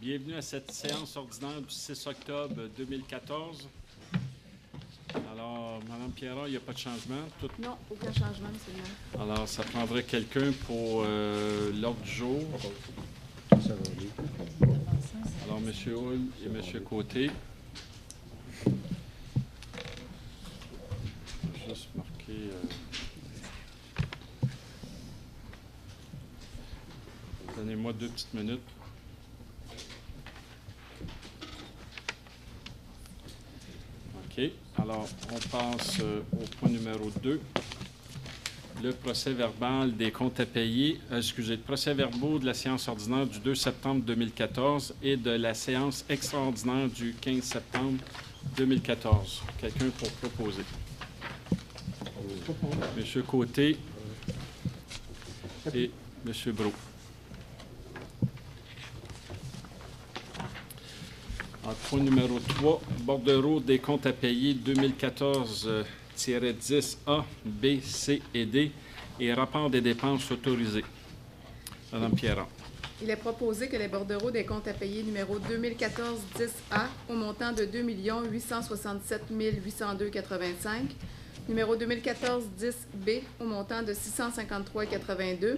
Bienvenue à cette séance ordinaire du 6 octobre 2014. Alors, Mme Pierron, il n'y a pas de changement? Non, aucun changement, M. le maire. Alors, ça prendrait quelqu'un pour l'ordre du jour. Alors, M. Hull et M. Côté. Je vais juste marquer... Donnez-moi 2 petites minutes. OK. Alors, on passe au point numéro 2. Le procès verbal des comptes à payer, le procès verbaux de la séance ordinaire du 2 septembre 2014 et de la séance extraordinaire du 15 septembre 2014. Quelqu'un pour proposer? M. Côté et M. Brault. Point numéro 3, bordereau des comptes à payer 2014-10A, B, C et D et rapport des dépenses autorisées. Mme Pierron. Il est proposé que les bordereaux des comptes à payer numéro 2014-10A au montant de 2 867 802,85, numéro 2014-10B au montant de 653,82,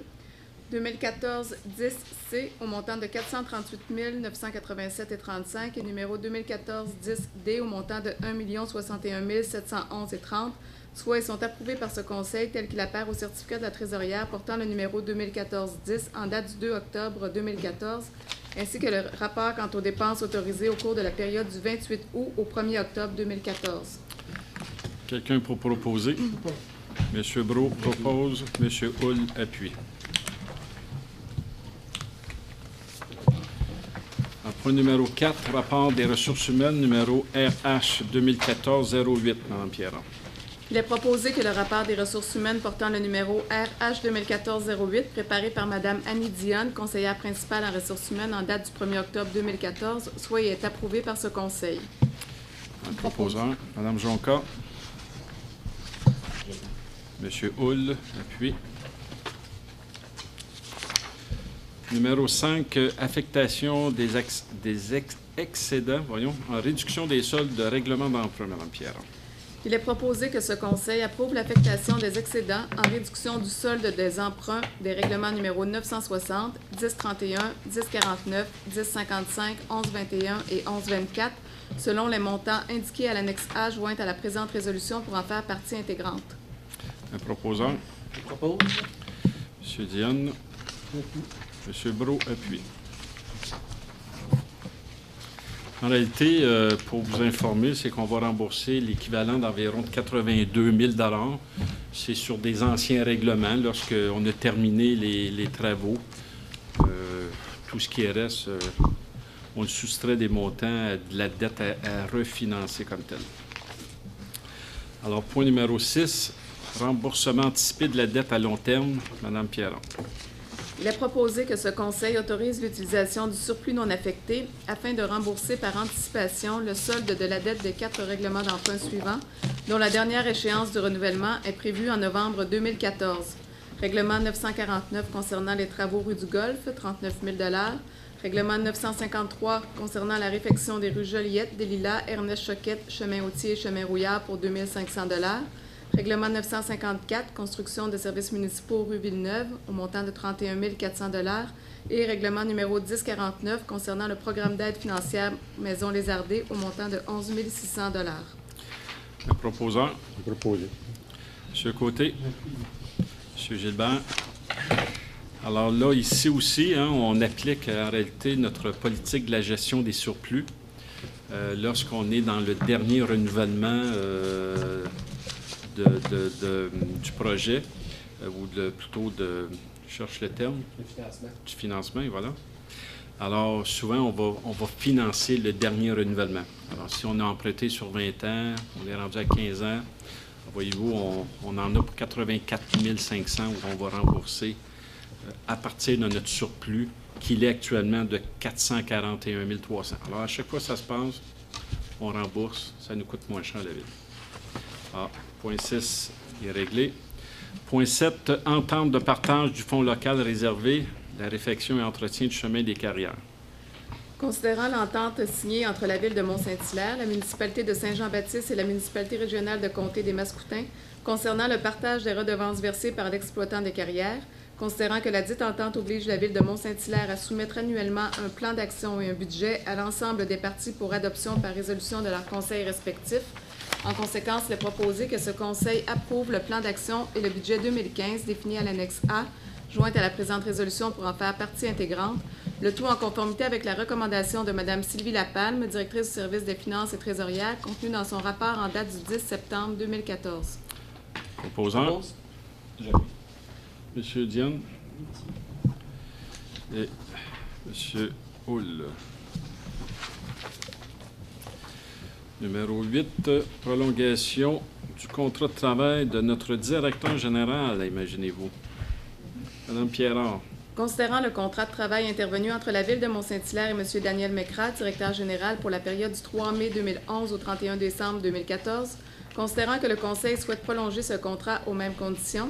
2014-10C au montant de 438 987,35 et numéro 2014-10D au montant de 1 061 711,30, soit ils sont approuvés par ce Conseil tel qu'il apparaît au certificat de la trésorière portant le numéro 2014-10 en date du 2 octobre 2014, ainsi que le rapport quant aux dépenses autorisées au cours de la période du 28 août au 1er octobre 2014. Quelqu'un pour proposer? M. Brault propose, M. Hull appuie. Point numéro 4, rapport des ressources humaines, numéro RH 2014-08, Mme Pierron. Il est proposé que le rapport des ressources humaines portant le numéro RH 2014-08, préparé par Mme Annie Dionne, conseillère principale en ressources humaines en date du 1er octobre 2014, soit et est approuvé par ce Conseil. Un proposeur, Mme Jonca. M. Hull appuie. Numéro 5, affectation des excédents, en réduction des soldes de règlement d'emprunt, Mme Pierron. Il est proposé que ce Conseil approuve l'affectation des excédents en réduction du solde des emprunts des règlements numéro 960, 1031, 1049, 1055, 1121 et 1124, selon les montants indiqués à l'annexe A jointe à la présente résolution pour en faire partie intégrante. Un proposeur. Je propose. M. Dionne. M. Brault appuie. En réalité, pour vous informer, c'est qu'on va rembourser l'équivalent d'environ 82 000 $. C'est sur des anciens règlements lorsqu'on a terminé les travaux. Tout ce qui reste, on le soustrait des montants de la dette à refinancer comme telle. Alors, point numéro 6, remboursement anticipé de la dette à long terme, Mme Pierron. Il est proposé que ce Conseil autorise l'utilisation du surplus non affecté afin de rembourser par anticipation le solde de la dette des 4 règlements d'emprunt suivants, dont la dernière échéance du renouvellement est prévue en novembre 2014. Règlement 949 concernant les travaux rue du Golfe, 39 000 $. Règlement 953 concernant la réfection des rues Joliette, des Lilas, Ernest Choquette, Chemin Autier et Chemin Rouillard pour 2 500 $. Règlement 954, construction de services municipaux rue Villeneuve, au montant de 31 400 $. Et règlement numéro 1049, concernant le programme d'aide financière Maison Lézardé, au montant de 11 600 $. Un proposeur. Proposé. M. Côté. M. Gilbert. Alors là, ici aussi, on applique en réalité notre politique de la gestion des surplus. Lorsqu'on est dans le dernier renouvellement du projet, ou plutôt je cherche le terme, du financement, voilà. Alors, souvent, on va financer le dernier renouvellement. Alors, si on a emprunté sur 20 ans, on est rendu à 15 ans, voyez-vous, on en a pour 84 500 où on va rembourser à partir de notre surplus, qu'il est actuellement de 441 300. Alors, à chaque fois que ça se passe, on rembourse, ça nous coûte moins cher à la ville. Ah, point 6 est réglé. Point 7, entente de partage du fonds local réservé, la réfection et entretien du chemin des carrières. Considérant l'entente signée entre la Ville de Mont-Saint-Hilaire, la municipalité de Saint-Jean-Baptiste et la municipalité régionale de Comté des Mascoutins concernant le partage des redevances versées par l'exploitant des carrières, considérant que la dite entente oblige la Ville de Mont-Saint-Hilaire à soumettre annuellement un plan d'action et un budget à l'ensemble des parties pour adoption par résolution de leurs conseils respectifs. En conséquence, il est proposé que ce conseil approuve le plan d'action et le budget 2015 défini à l'annexe A, jointe à la présente résolution pour en faire partie intégrante, le tout en conformité avec la recommandation de Mme Sylvie Lapalme, directrice du service des finances et trésorière, contenue dans son rapport en date du 10 septembre 2014. Proposant. Monsieur Diane et Monsieur Hull. Numéro 8, prolongation du contrat de travail de notre directeur général, imaginez-vous. Madame Pierrard. Considérant le contrat de travail intervenu entre la Ville de Mont-Saint-Hilaire et M. Daniel Mécrat, directeur général pour la période du 3 mai 2011 au 31 décembre 2014, considérant que le Conseil souhaite prolonger ce contrat aux mêmes conditions,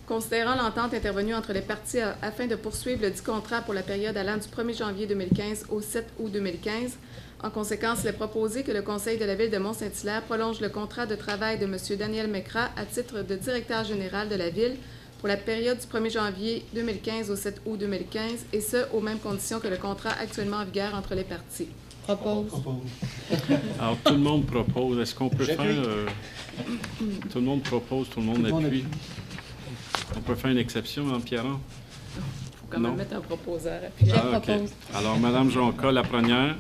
considérant l'entente intervenue entre les parties afin de poursuivre le dit contrat pour la période allant du 1er janvier 2015 au 7 août 2015, en conséquence, il est proposé que le Conseil de la Ville de Mont-Saint-Hilaire prolonge le contrat de travail de M. Daniel Mécrat à titre de directeur général de la Ville pour la période du 1er janvier 2015 au 7 août 2015, et ce, aux mêmes conditions que le contrat actuellement en vigueur entre les parties. Propose. Alors, tout le monde propose. Est-ce qu'on peut faire... tout le monde propose, tout le monde appuie. On peut faire une exception, Mme Pierrard? Il faut quand même mettre un proposeur. OK. Alors, Mme Jonca, la première.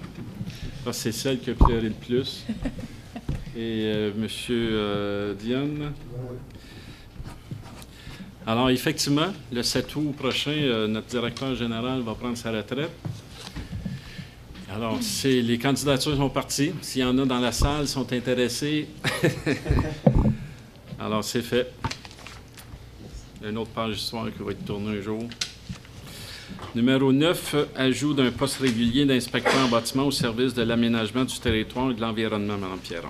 Ça, c'est celle qui a pleuré le plus. Et M. Diane. Alors, effectivement, le 7 août prochain, notre directeur général va prendre sa retraite. Alors, les candidatures sont parties. S'il y en a dans la salle, sont intéressés. Alors, c'est fait. Il y a une autre page d'histoire qui va être tournée un jour. Numéro 9, ajout d'un poste régulier d'inspecteur en bâtiment au service de l'aménagement du territoire et de l'environnement, Mme Pierron.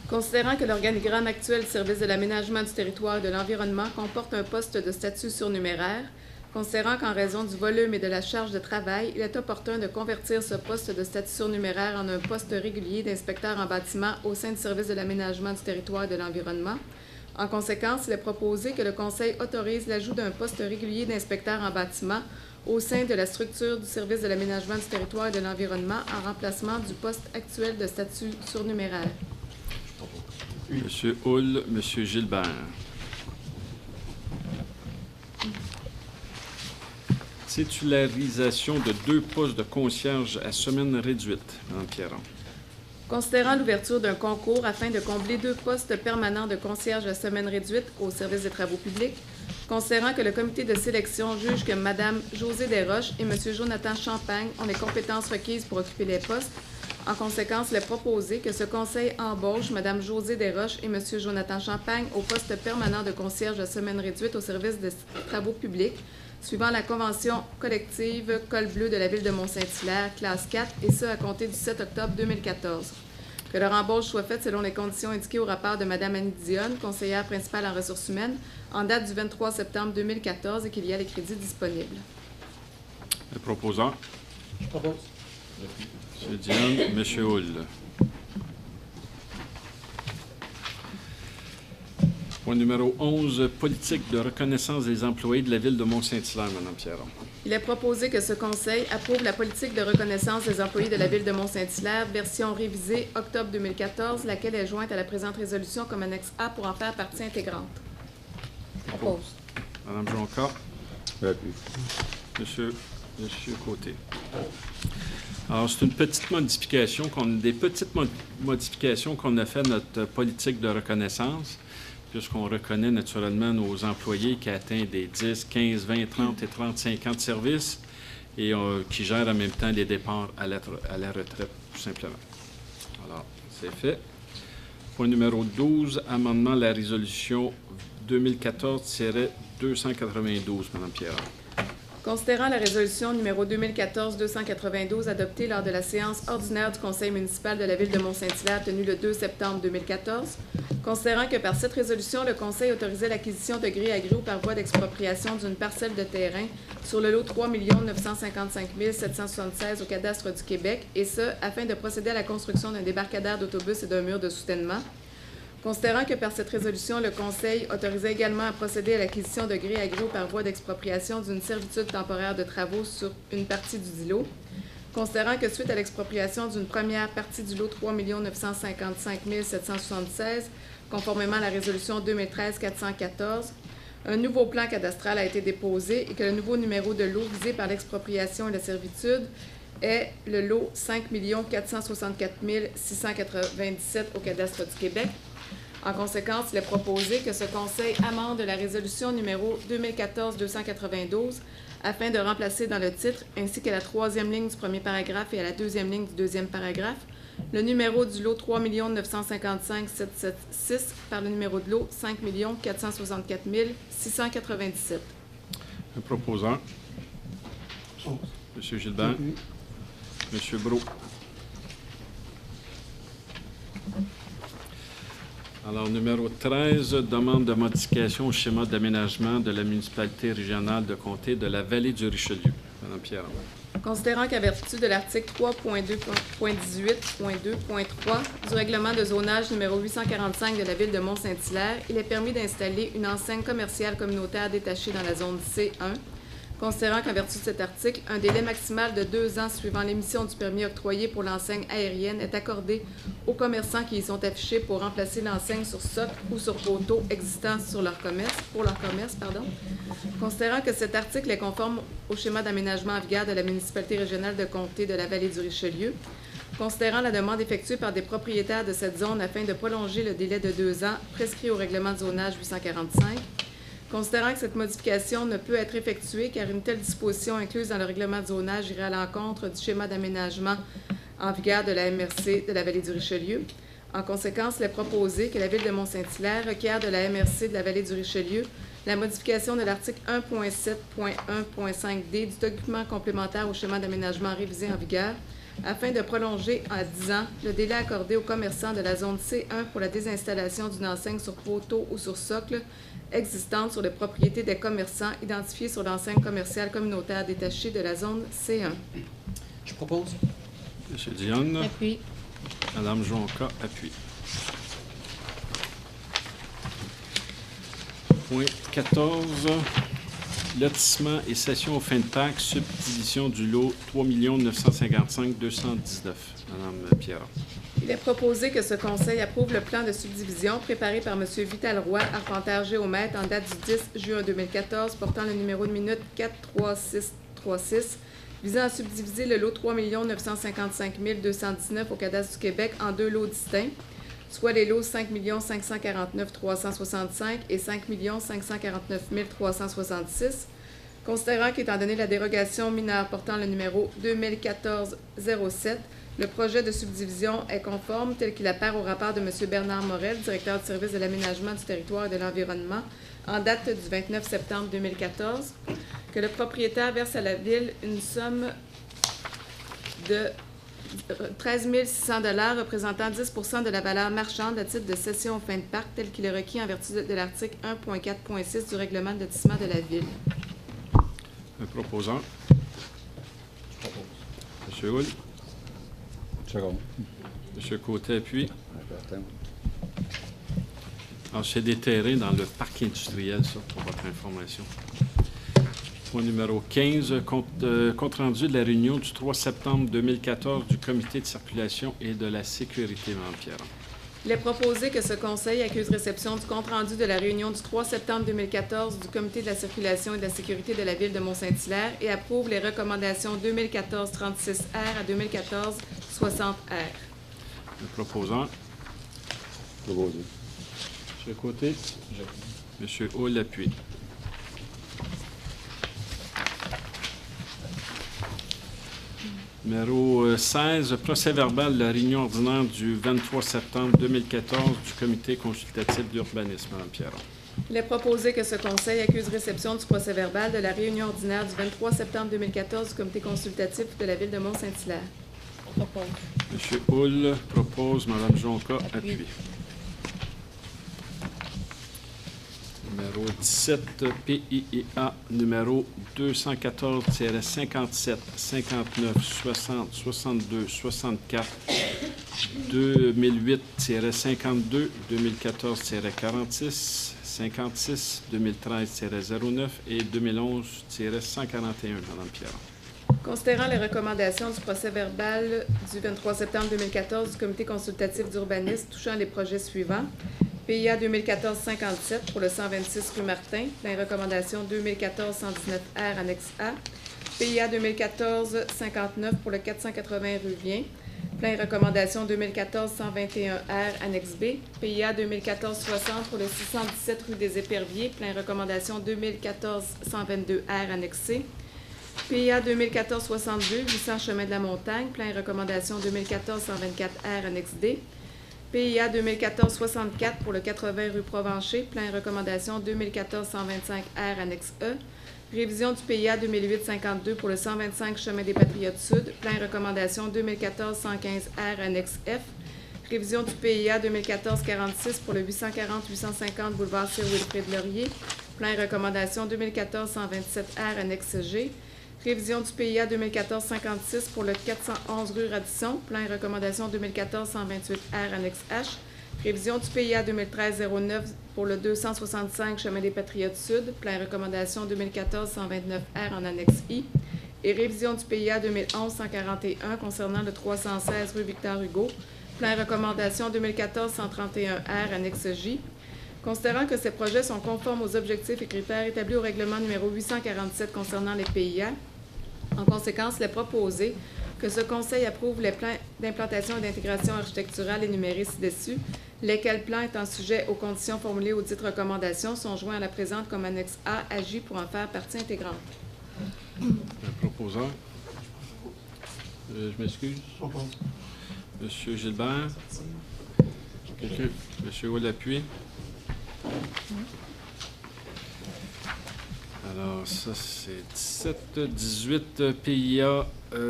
Considérant que l'organigramme actuel du service de l'aménagement du territoire et de l'environnement comporte un poste de statut surnuméraire, considérant qu'en raison du volume et de la charge de travail, il est opportun de convertir ce poste de statut surnuméraire en un poste régulier d'inspecteur en bâtiment au sein du service de l'aménagement du territoire et de l'environnement. En conséquence, il est proposé que le Conseil autorise l'ajout d'un poste régulier d'inspecteur en bâtiment au sein de la structure du service de l'aménagement du territoire et de l'environnement en remplacement du poste actuel de statut surnuméraire. M. Hull, M. Gilbert. Titularisation de 2 postes de concierge à semaine réduite, Mme Pierron. Considérant l'ouverture d'un concours afin de combler 2 postes permanents de concierge à semaine réduite au service des travaux publics, considérant que le comité de sélection juge que Mme Josée Desroches et M. Jonathan Champagne ont les compétences requises pour occuper les postes, en conséquence, il est proposé que ce conseil embauche Mme Josée Desroches et M. Jonathan Champagne au poste permanent de concierge à semaine réduite au service des travaux publics, suivant la convention collective Col bleu de la Ville de Mont-Saint-Hilaire, classe 4, et ce, à compter du 7 octobre 2014. Que leur embauche soit faite selon les conditions indiquées au rapport de Mme Annie Dionne, conseillère principale en ressources humaines, en date du 23 septembre 2014 et qu'il y a les crédits disponibles. Le proposant. Je propose. M. Diane, M. Hull. Point numéro 11, politique de reconnaissance des employés de la Ville de Mont-Saint-Hilaire, Mme Pierron. Il est proposé que ce Conseil approuve la politique de reconnaissance des employés de la Ville de Mont-Saint-Hilaire, version révisée octobre 2014, laquelle est jointe à la présente résolution comme annexe A pour en faire partie intégrante. Propose. Mme Jonca. Monsieur Côté. Alors, c'est une petite modification, des petites modifications qu'on a fait à notre politique de reconnaissance, puisqu'on reconnaît naturellement nos employés qui atteignent des 10, 15, 20, 30 et 35 ans de service et qui gèrent en même temps des départs à la retraite, tout simplement. Alors, c'est fait. Point numéro 12, amendement à la résolution 2014-292, Mme Pierre. Considérant la résolution numéro 2014-292 adoptée lors de la séance ordinaire du Conseil municipal de la Ville de Mont-Saint-Hilaire tenue le 2 septembre 2014, considérant que par cette résolution, le Conseil autorisait l'acquisition de gré à gré ou par voie d'expropriation d'une parcelle de terrain sur le lot 3 955 776 au cadastre du Québec, et ce, afin de procéder à la construction d'un débarcadère d'autobus et d'un mur de soutènement. Considérant que par cette résolution, le Conseil autorisait également à procéder à l'acquisition de gré à gré ou par voie d'expropriation d'une servitude temporaire de travaux sur une partie du dit lot. Considérant que suite à l'expropriation d'une première partie du lot 3 955 776, conformément à la résolution 2013-414, un nouveau plan cadastral a été déposé et que le nouveau numéro de lot visé par l'expropriation et la servitude est le lot 5 464 697 au cadastre du Québec. En conséquence, il est proposé que ce Conseil amende la résolution numéro 2014-292 afin de remplacer dans le titre, ainsi qu'à la troisième ligne du premier paragraphe et à la deuxième ligne du deuxième paragraphe, le numéro du lot 3 955 776 par le numéro de lot 5 464 697. Un proposant. M. Gilbert. M. Brault. Alors, numéro 13, demande de modification au schéma d'aménagement de la municipalité régionale de comté de la vallée du Richelieu. Mme Pierron. Considérant qu'à vertu de l'article 3.2.18.2.3 du règlement de zonage numéro 845 de la Ville de Mont-Saint-Hilaire, il est permis d'installer une enseigne commerciale communautaire détachée dans la zone C1. Considérant qu'en vertu de cet article, un délai maximal de 2 ans suivant l'émission du permis octroyé pour l'enseigne aérienne est accordé aux commerçants qui y sont affichés pour remplacer l'enseigne sur socle ou sur poteau existant pour leur commerce. Considérant que cet article est conforme au schéma d'aménagement en vigueur de la municipalité régionale de comté de la vallée du Richelieu, considérant la demande effectuée par des propriétaires de cette zone afin de prolonger le délai de 2 ans prescrit au règlement de zonage 845, considérant que cette modification ne peut être effectuée car une telle disposition incluse dans le règlement de zonage irait à l'encontre du schéma d'aménagement en vigueur de la MRC de la vallée du Richelieu. En conséquence, il est proposé que la Ville de Mont-Saint-Hilaire requiert de la MRC de la vallée du Richelieu la modification de l'article 1.7.1.5d du document complémentaire au schéma d'aménagement révisé en vigueur afin de prolonger à 10 ans le délai accordé aux commerçants de la zone C1 pour la désinstallation d'une enseigne sur poteau ou sur socle existante sur les propriétés des commerçants identifiés sur l'enseigne commerciale communautaire détachée de la zone C1. Je propose. M. Dionne. Appuie. Mme Jonca, appuie. Point 14. Lotissement et cession aux fins de Pâques, subdivision du lot 3 955 219. Mme Pierron. Il est proposé que ce Conseil approuve le plan de subdivision préparé par M. Vital Roy, arpentaire géomètre, en date du 10 juin 2014, portant le numéro de minute 43636, visant à subdiviser le lot 3 955 219 au cadastre du Québec en 2 lots distincts, soit les lots 5 549 365 et 5 549 366, considérant qu'étant donné la dérogation mineure portant le numéro 2014-07, le projet de subdivision est conforme tel qu'il apparaît au rapport de M. Bernard Morel, directeur du service de l'aménagement du territoire et de l'environnement, en date du 29 septembre 2014, que le propriétaire verse à la Ville une somme de 13 600 $ représentant 10 % de la valeur marchande à titre de cession aux fins de parc tel qu'il est requis en vertu de l'article 1.4.6 du règlement de lotissement de la Ville. Un proposant. Je propose. M. Hull. Second. M. Côté, appuie. Important. Alors, c'est des terrains dans le parc industriel, ça, pour votre information. Point numéro 15, compte rendu de la réunion du 3 septembre 2014 du Comité de circulation et de la sécurité, Mme Pierron. Il est proposé que ce Conseil accuse réception du compte-rendu de la réunion du 3 septembre 2014 du Comité de la circulation et de la sécurité de la Ville de Mont-Saint-Hilaire et approuve les recommandations 2014-36R à 2014-60R. Le proposant. Proposé. M. Côté. M. Hull, appuie. Numéro 16, procès-verbal de la réunion ordinaire du 23 septembre 2014 du Comité consultatif d'urbanisme. Mme Pierron. Il est proposé que ce conseil accuse réception du procès-verbal de la réunion ordinaire du 23 septembre 2014 du comité consultatif de la Ville de Mont-Saint-Hilaire. Propose. M. Hull propose, Mme Jonca appuie. Numéro 17, PIEA, numéro 214-57, 59, 60, 62, 64, 2008-52, 2014-46, 56, 2013-09 et 2011-141, Mme Pierron. Considérant les recommandations du procès-verbal du 23 septembre 2014 du comité consultatif d'urbanisme touchant les projets suivants: PIA 2014-57 pour le 126 rue Martin, plein recommandation 2014-119R, annexe A. PIA 2014-59 pour le 480 rue Vien, plein recommandation 2014-121R, annexe B. PIA 2014-60 pour le 617 rue des Éperviers, plein recommandation 2014-122R, annexe C. PIA 2014-62, 800 chemin de la Montagne, plein recommandation 2014-124R, annexe D. PIA 2014-64 pour le 80 rue Provencher, plein recommandation 2014-125R, annexe E. Révision du PIA 2008-52 pour le 125 chemin des Patriotes Sud, plein recommandation 2014-115R, annexe F. Révision du PIA 2014-46 pour le 840-850 boulevard Sir-Wilfrid Laurier, plein recommandation 2014-127R, annexe G. Révision du PIA 2014-56 pour le 411 rue Radisson, plein recommandation 2014-128R, annexe H. Révision du PIA 2013-09 pour le 265 chemin des Patriotes Sud, plein recommandation 2014-129R en annexe I. Et révision du PIA 2011-141 concernant le 316 rue Victor Hugo, plein recommandation 2014-131R, annexe J. Considérant que ces projets sont conformes aux objectifs et critères établis au règlement numéro 847 concernant les PIA, en conséquence, il est proposé que ce Conseil approuve les plans d'implantation et d'intégration architecturale énumérés ci-dessus, lesquels plans étant sujets aux conditions formulées aux dites recommandations sont joints à la présente comme annexe A à J pour en faire partie intégrante. Le proposeur. Je m'excuse. Monsieur Gilbert. Quelqu'un? Monsieur Hull appuie. Alors, ça, c'est 17, 18 PIA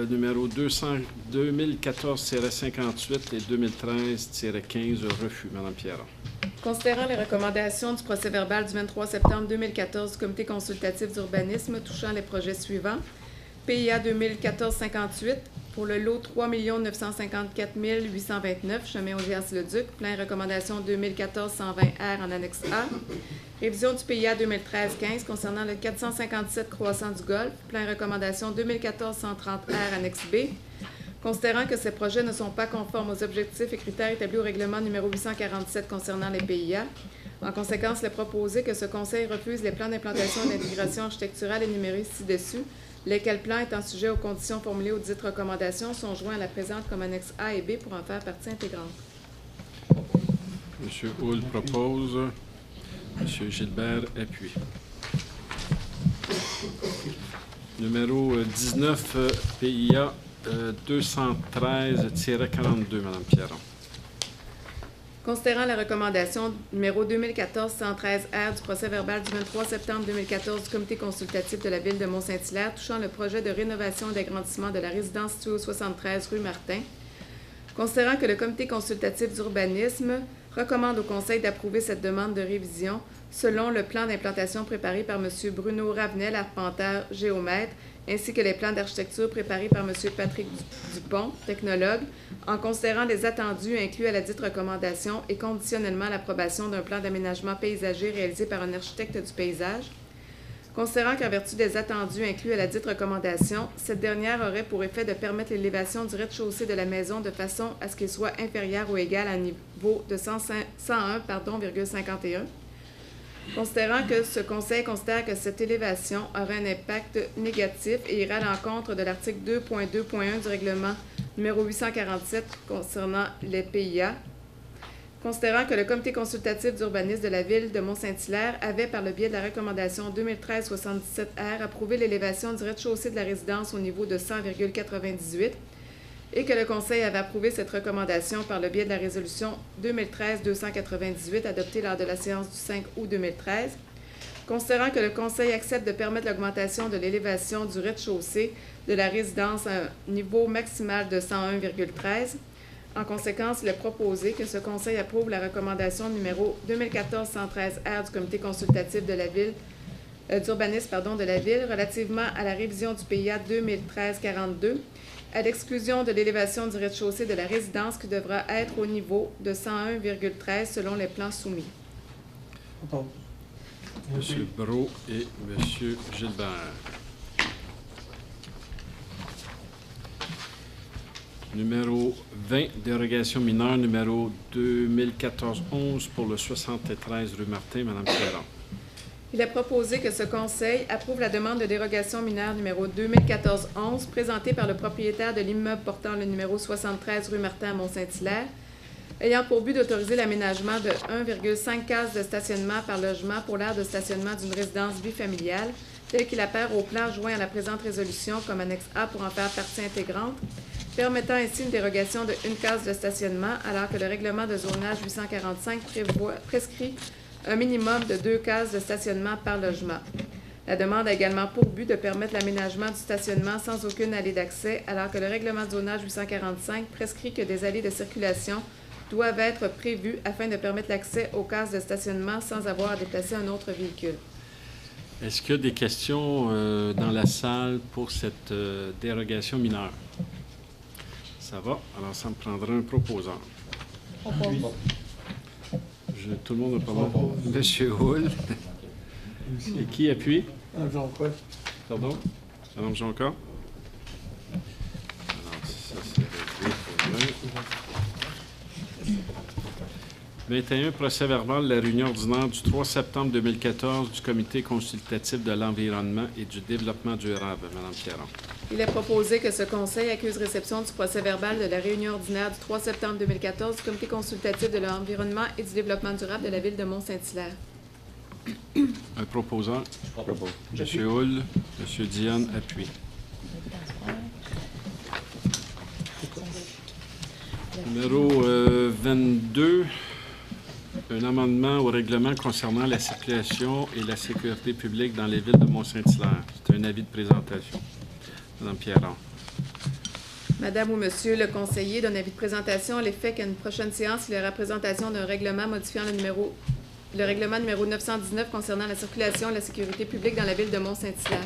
numéro 2014-58 et 2013-15 refus. Mme Pierron. Considérant les recommandations du procès-verbal du 23 septembre 2014 du comité consultatif d'urbanisme touchant les projets suivants: PIA 2014-58 pour le lot 3 954 829, chemin Augias-le-Duc, plein recommandation 2014-120R en annexe A. Révision du PIA 2013-15 concernant le 457 croissant du Golfe, plein recommandation 2014-130R annexe B. Considérant que ces projets ne sont pas conformes aux objectifs et critères établis au règlement numéro 847 concernant les PIA, en conséquence, il est proposé que ce Conseil refuse les plans d'implantation et d'intégration architecturale énumérés ci-dessus, lesquels plans étant sujets aux conditions formulées aux dites recommandations sont joints à la présente comme annexe A et B pour en faire partie intégrante. M. Hull propose. M. Gilbert appuie. Numéro 19, PIA 213-42, Mme Pierron. Considérant la recommandation numéro 2014-113R du procès-verbal du 23 septembre 2014 du comité consultatif de la Ville de Mont-Saint-Hilaire touchant le projet de rénovation et d'agrandissement de la résidence située au 73 rue Martin, considérant que le comité consultatif d'urbanisme recommande au Conseil d'approuver cette demande de révision selon le plan d'implantation préparé par M. Bruno Ravenel, arpenteur géomètre, ainsi que les plans d'architecture préparés par M. Patrick Dupont, technologue, en considérant les attendus inclus à la dite recommandation et conditionnellement l'approbation d'un plan d'aménagement paysager réalisé par un architecte du paysage. Considérant qu'en vertu des attendus inclus à la dite recommandation, cette dernière aurait pour effet de permettre l'élévation du rez-de-chaussée de la maison de façon à ce qu'il soit inférieur ou égal à un niveau de 101,51. Considérant que ce Conseil considère que cette élévation aurait un impact négatif et ira à l'encontre de l'article 2.2.1 du règlement numéro 847 concernant les PIA, considérant que le comité consultatif d'urbanisme de la Ville de Mont-Saint-Hilaire avait, par le biais de la recommandation 2013-77R, approuvé l'élévation du rez-de-chaussée de la résidence au niveau de 100,98 et que le Conseil avait approuvé cette recommandation par le biais de la résolution 2013-298 adoptée lors de la séance du 5 août 2013. Considérant que le Conseil accepte de permettre l'augmentation de l'élévation du rez-de-chaussée de la résidence à un niveau maximal de 101,13, en conséquence, il est proposé que ce Conseil approuve la recommandation numéro 2014-113R du Comité consultatif de la Ville, d'urbanisme de la Ville relativement à la révision du PIA 2013-42, à l'exclusion de l'élévation du rez-de-chaussée de la résidence qui devra être au niveau de 101,13 selon les plans soumis. Propose. M. Brault et M. Gilbert. Numéro 20, dérogation mineure numéro 2014-11 pour le 73 rue Martin, Mme Ferrand. Il est proposé que ce Conseil approuve la demande de dérogation mineure numéro 2014-11 présentée par le propriétaire de l'immeuble portant le numéro 73 rue Martin à Mont-Saint-Hilaire, ayant pour but d'autoriser l'aménagement de 1,5 cases de stationnement par logement pour l'aire de stationnement d'une résidence bifamiliale, tel qu'il apparaît au plan joint à la présente résolution comme annexe A pour en faire partie intégrante, permettant ainsi une dérogation de 1 case de stationnement, alors que le règlement de zonage 845 prescrit un minimum de 2 cases de stationnement par logement. La demande a également pour but de permettre l'aménagement du stationnement sans aucune allée d'accès, alors que le règlement de zonage 845 prescrit que des allées de circulation doivent être prévues afin de permettre l'accès aux cases de stationnement sans avoir à déplacer un autre véhicule. Est-ce qu'il y a des questions dans la salle pour cette dérogation mineure? Ça va. Alors, ça me prendra un proposant. Tout le monde a parlé. Monsieur Hull. Et qui appuie? Pardon? Madame Jonca? Alors, ça, c'est réglé pour 21, procès-verbal de la réunion ordinaire du 3 septembre 2014 du Comité consultatif de l'environnement et du développement durable. Madame Pierron. Il est proposé que ce Conseil accuse réception du procès-verbal de la réunion ordinaire du 3 septembre 2014 du Comité consultatif de l'environnement et du développement durable de la Ville de Mont-Saint-Hilaire. Un proposant. Propose. M. Hull. M. Diane appuie. Numéro 22. Un amendement au règlement concernant la circulation et la sécurité publique dans les villes de Mont-Saint-Hilaire. C'est un avis de présentation. Madame Pierron. Madame ou Monsieur le conseiller donne avis de présentation à l'effet qu'à une prochaine séance, il y aura présentation d'un règlement modifiant le règlement numéro 919 concernant la circulation et la sécurité publique dans la ville de Mont-Saint-Hilaire.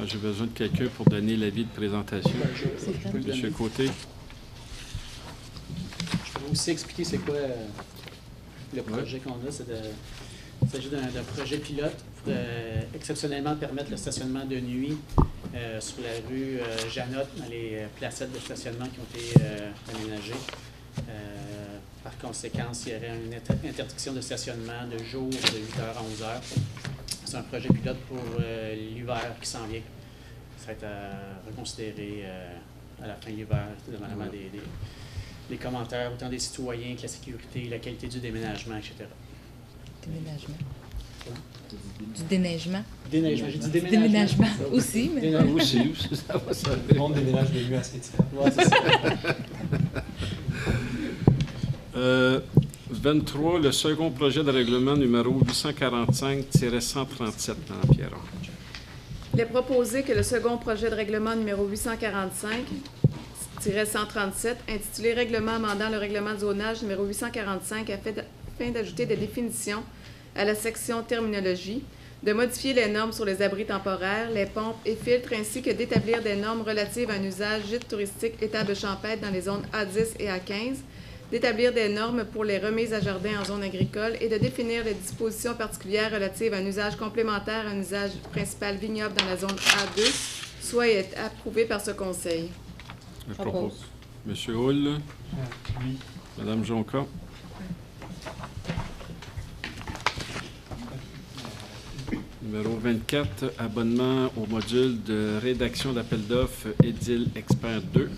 J'ai besoin de quelqu'un pour donner l'avis de présentation. Je peux le Monsieur donner. Côté. Je peux aussi expliquer c'est quoi le projet qu'on a. Il s'agit d'un projet pilote pour exceptionnellement permettre le stationnement de nuit sur la rue Janotte, dans les placettes de stationnement qui ont été aménagées. Par conséquent, il y aurait une interdiction de stationnement de jour de 8h à 11h. C'est un projet pilote pour l'hiver qui s'en vient. Ça va être à reconsidérer à la fin de l'hiver, dépendamment des commentaires, autant des citoyens que la sécurité, la qualité du déménagement, etc. Déménagement. Du déneigement. Déneigement, j'ai dit Du déménagement. déménagement aussi, mais... Déneigement. Aussi, ça va, ça Le monde déménage de nuit à Saint-Hilaire. Ouais, c'est ça. 23, le second projet de règlement numéro 845-137, Mme Pierron. Il est proposé que le second projet de règlement numéro 845-137, intitulé Règlement amendant le règlement de zonage numéro 845 afin d'ajouter des définitions à la section terminologie, de modifier les normes sur les abris temporaires, les pompes et filtres, ainsi que d'établir des normes relatives à un usage gîte touristique étable champêtre dans les zones A10 et A15, d'établir des normes pour les remises à jardin en zone agricole et de définir les dispositions particulières relatives à un usage complémentaire à un usage principal vignoble dans la zone A2, soit est approuvé par ce Conseil. Je propose. Monsieur Hull. Oui. Madame Jonca. Numéro 24, abonnement au module de rédaction d'appel d'offres Édile Expert 2.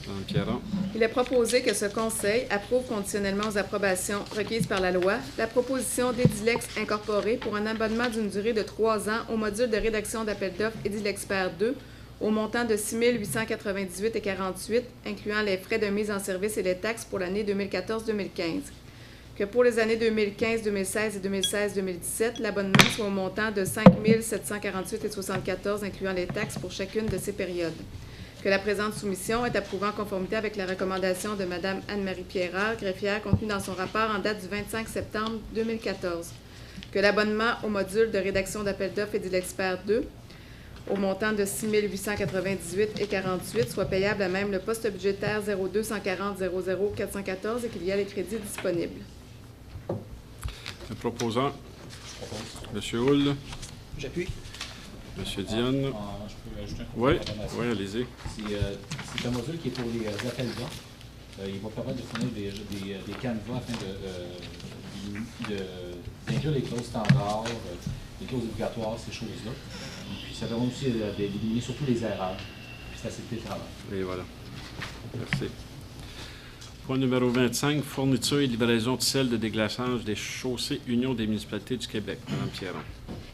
Madame Pierron. Il est proposé que ce Conseil approuve conditionnellement aux approbations requises par la loi la proposition d'Edilex Incorporé pour un abonnement d'une durée de 3 ans au module de rédaction d'appel d'offres Édile Expert 2 au montant de 6 898,48 incluant les frais de mise en service et les taxes pour l'année 2014-2015. Que pour les années 2015, 2016 et 2016-2017, l'abonnement soit au montant de 5 748,74 incluant les taxes pour chacune de ces périodes. Que la présente soumission est approuvée en conformité avec la recommandation de Mme Anne-Marie Pierrard, greffière, contenue dans son rapport en date du 25 septembre 2014. Que l'abonnement au module de rédaction d'appel d'offres et d'Ilexpert 2 au montant de 6 898,48 soit payable à même le poste budgétaire 02 140 00 414 et qu'il y a les crédits disponibles. Le proposant, M. Hull, J'appuie. M. Dionne. Je peux ajouter un Oui, peu d'information. oui, allez-y. C'est un module qui est pour les appels d'offres. Il va permettre de fournir des canevas afin d'inclure les clauses standards, les clauses obligatoires, ces choses-là. Et puis ça permet aussi d'éliminer surtout les erreurs. Puis ça facilite le travail. Et voilà. Merci. Point numéro 25, fourniture et livraison de sel de déglaçage des chaussées Union des municipalités du Québec. Mme Pierron.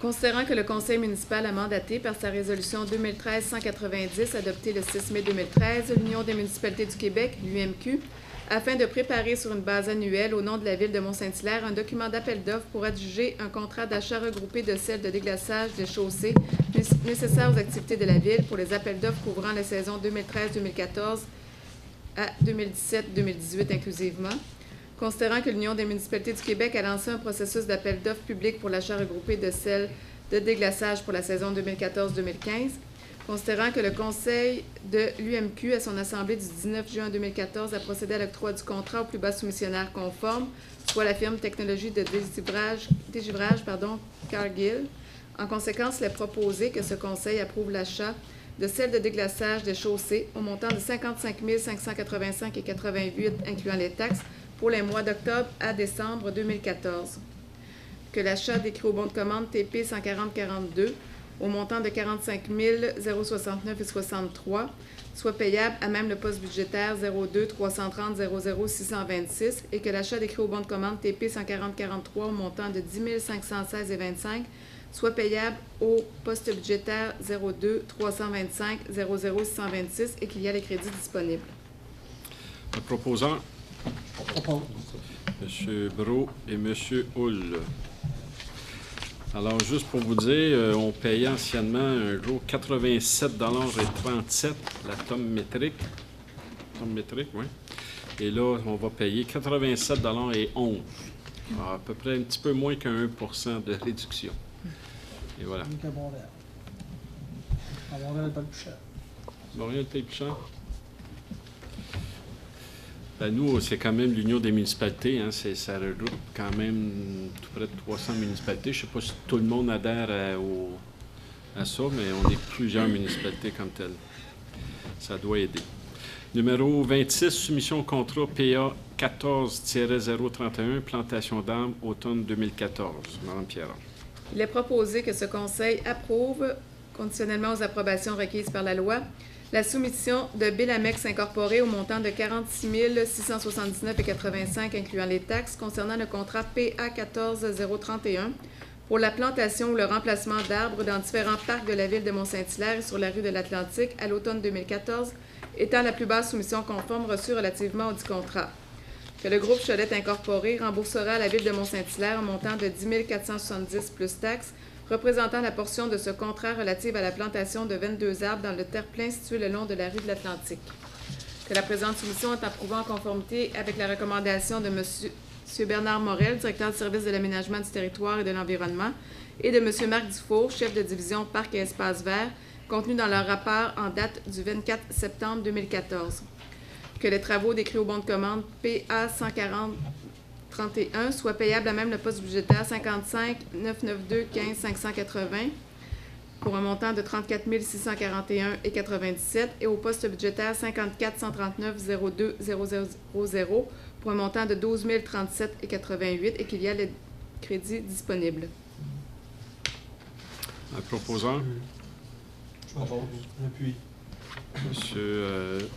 Considérant que le Conseil municipal a mandaté par sa résolution 2013-190 adoptée le 6 mai 2013 l'Union des municipalités du Québec, l'UMQ, afin de préparer sur une base annuelle au nom de la Ville de Mont-Saint-Hilaire un document d'appel d'offres pour adjuger un contrat d'achat regroupé de sel de déglaçage des chaussées nécessaires aux activités de la Ville pour les appels d'offres couvrant la saison 2013-2014 à 2017-2018 inclusivement. Considérant que l'Union des municipalités du Québec a lancé un processus d'appel d'offres public pour l'achat regroupé de sel de déglaçage pour la saison 2014-2015. Considérant que le Conseil de l'UMQ, à son assemblée du 19 juin 2014, a procédé à l'octroi du contrat au plus bas soumissionnaire conforme, soit la firme Technologie de dégivrage, Cargill. En conséquence, il est proposé que ce Conseil approuve l'achat de sel de déglaçage des chaussées au montant de 55 585,88 incluant les taxes pour les mois d'octobre à décembre 2014. Que l'achat d'écrit au bon de commande TP 140-42 au montant de 45 069,63 soit payable à même le poste budgétaire 02 330 00 626 et que l'achat d'écrit au bon de commande TP 140-43 au montant de 10 516,25 soit payable au poste budgétaire 02 325 00 626 et qu'il y a les crédits disponibles. Le proposant, M. Brault et M. Hull. Alors, juste pour vous dire, on payait anciennement un jour 87,37 la tonne métrique. Tonne métrique, oui. Et là, on va payer 87,11 à peu près un petit peu moins qu'un 1% de réduction. Et voilà. Un bon verre. Un bon verre n'est pas le plus cher. Bon, rien de plus cher. Ben nous, c'est quand même l'Union des municipalités. Hein, ça regroupe quand même tout près de 300 municipalités. Je ne sais pas si tout le monde adhère à ça, mais on est plusieurs municipalités comme telles. Ça doit aider. Numéro 26, soumission au contrat PA 14-031, plantation d'arbres, automne 2014. Mme Pierron. Il est proposé que ce Conseil approuve, conditionnellement aux approbations requises par la loi, la soumission de Billamex incorporé au montant de 46 679,85 incluant les taxes concernant le contrat PA 14-031 pour la plantation ou le remplacement d'arbres dans différents parcs de la ville de Mont-Saint-Hilaire et sur la rue de l'Atlantique à l'automne 2014, étant la plus basse soumission conforme reçue relativement au dit contrat. Que le groupe Cholette incorporé remboursera à la ville de Mont-Saint-Hilaire un montant de 10 470 plus taxes représentant la portion de ce contrat relative à la plantation de 22 arbres dans le terre-plein situé le long de la rue de l'Atlantique. Que la présente soumission est approuvée en conformité avec la recommandation de M. Bernard Morel, directeur du service de l'aménagement du territoire et de l'environnement, et de M. Marc Dufour, chef de division Parc et Espaces verts, contenu dans leur rapport en date du 24 septembre 2014. Que les travaux décrits au bon de commande PA 140-31 soient payables à même le poste budgétaire 55 992 15 580 pour un montant de 34 641,97 et au poste budgétaire 54 139 02 000 pour un montant de 12 037,88 et qu'il y a les crédits disponibles. Un proposant, Je propose. J'appuie. M.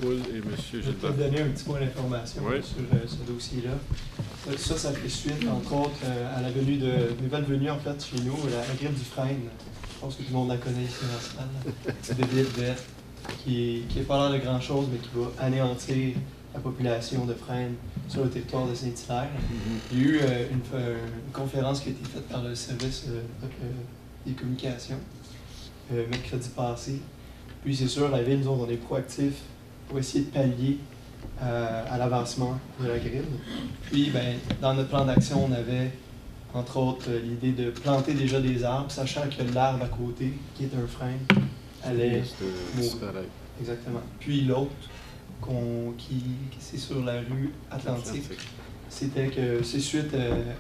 Hull et M. Je vais Gilbert. te donner un petit point d'information Oui. sur ce dossier-là. Ça fait suite, entre autres, à la nouvelle venue, en fait, chez nous, la grippe du frêne. Je pense que tout le monde la connaît ici dans la salle. C'est de ville verte. qui est pas l'air de grand-chose, mais qui va anéantir la population de Fresnes sur le territoire de Saint-Hilaire. Il y a eu une conférence qui a été faite par le service des communications mercredi passé. Puis c'est sûr, la ville, nous autres, on est proactifs pour essayer de pallier à l'avancement de la grille. Puis, ben, dans notre plan d'action, on avait, entre autres, l'idée de planter déjà des arbres, sachant que l'arbre à côté, qui est un frein, allait mourir. Exactement. Puis l'autre, qui c'est sur la rue Atlantique, c'était que c'est suite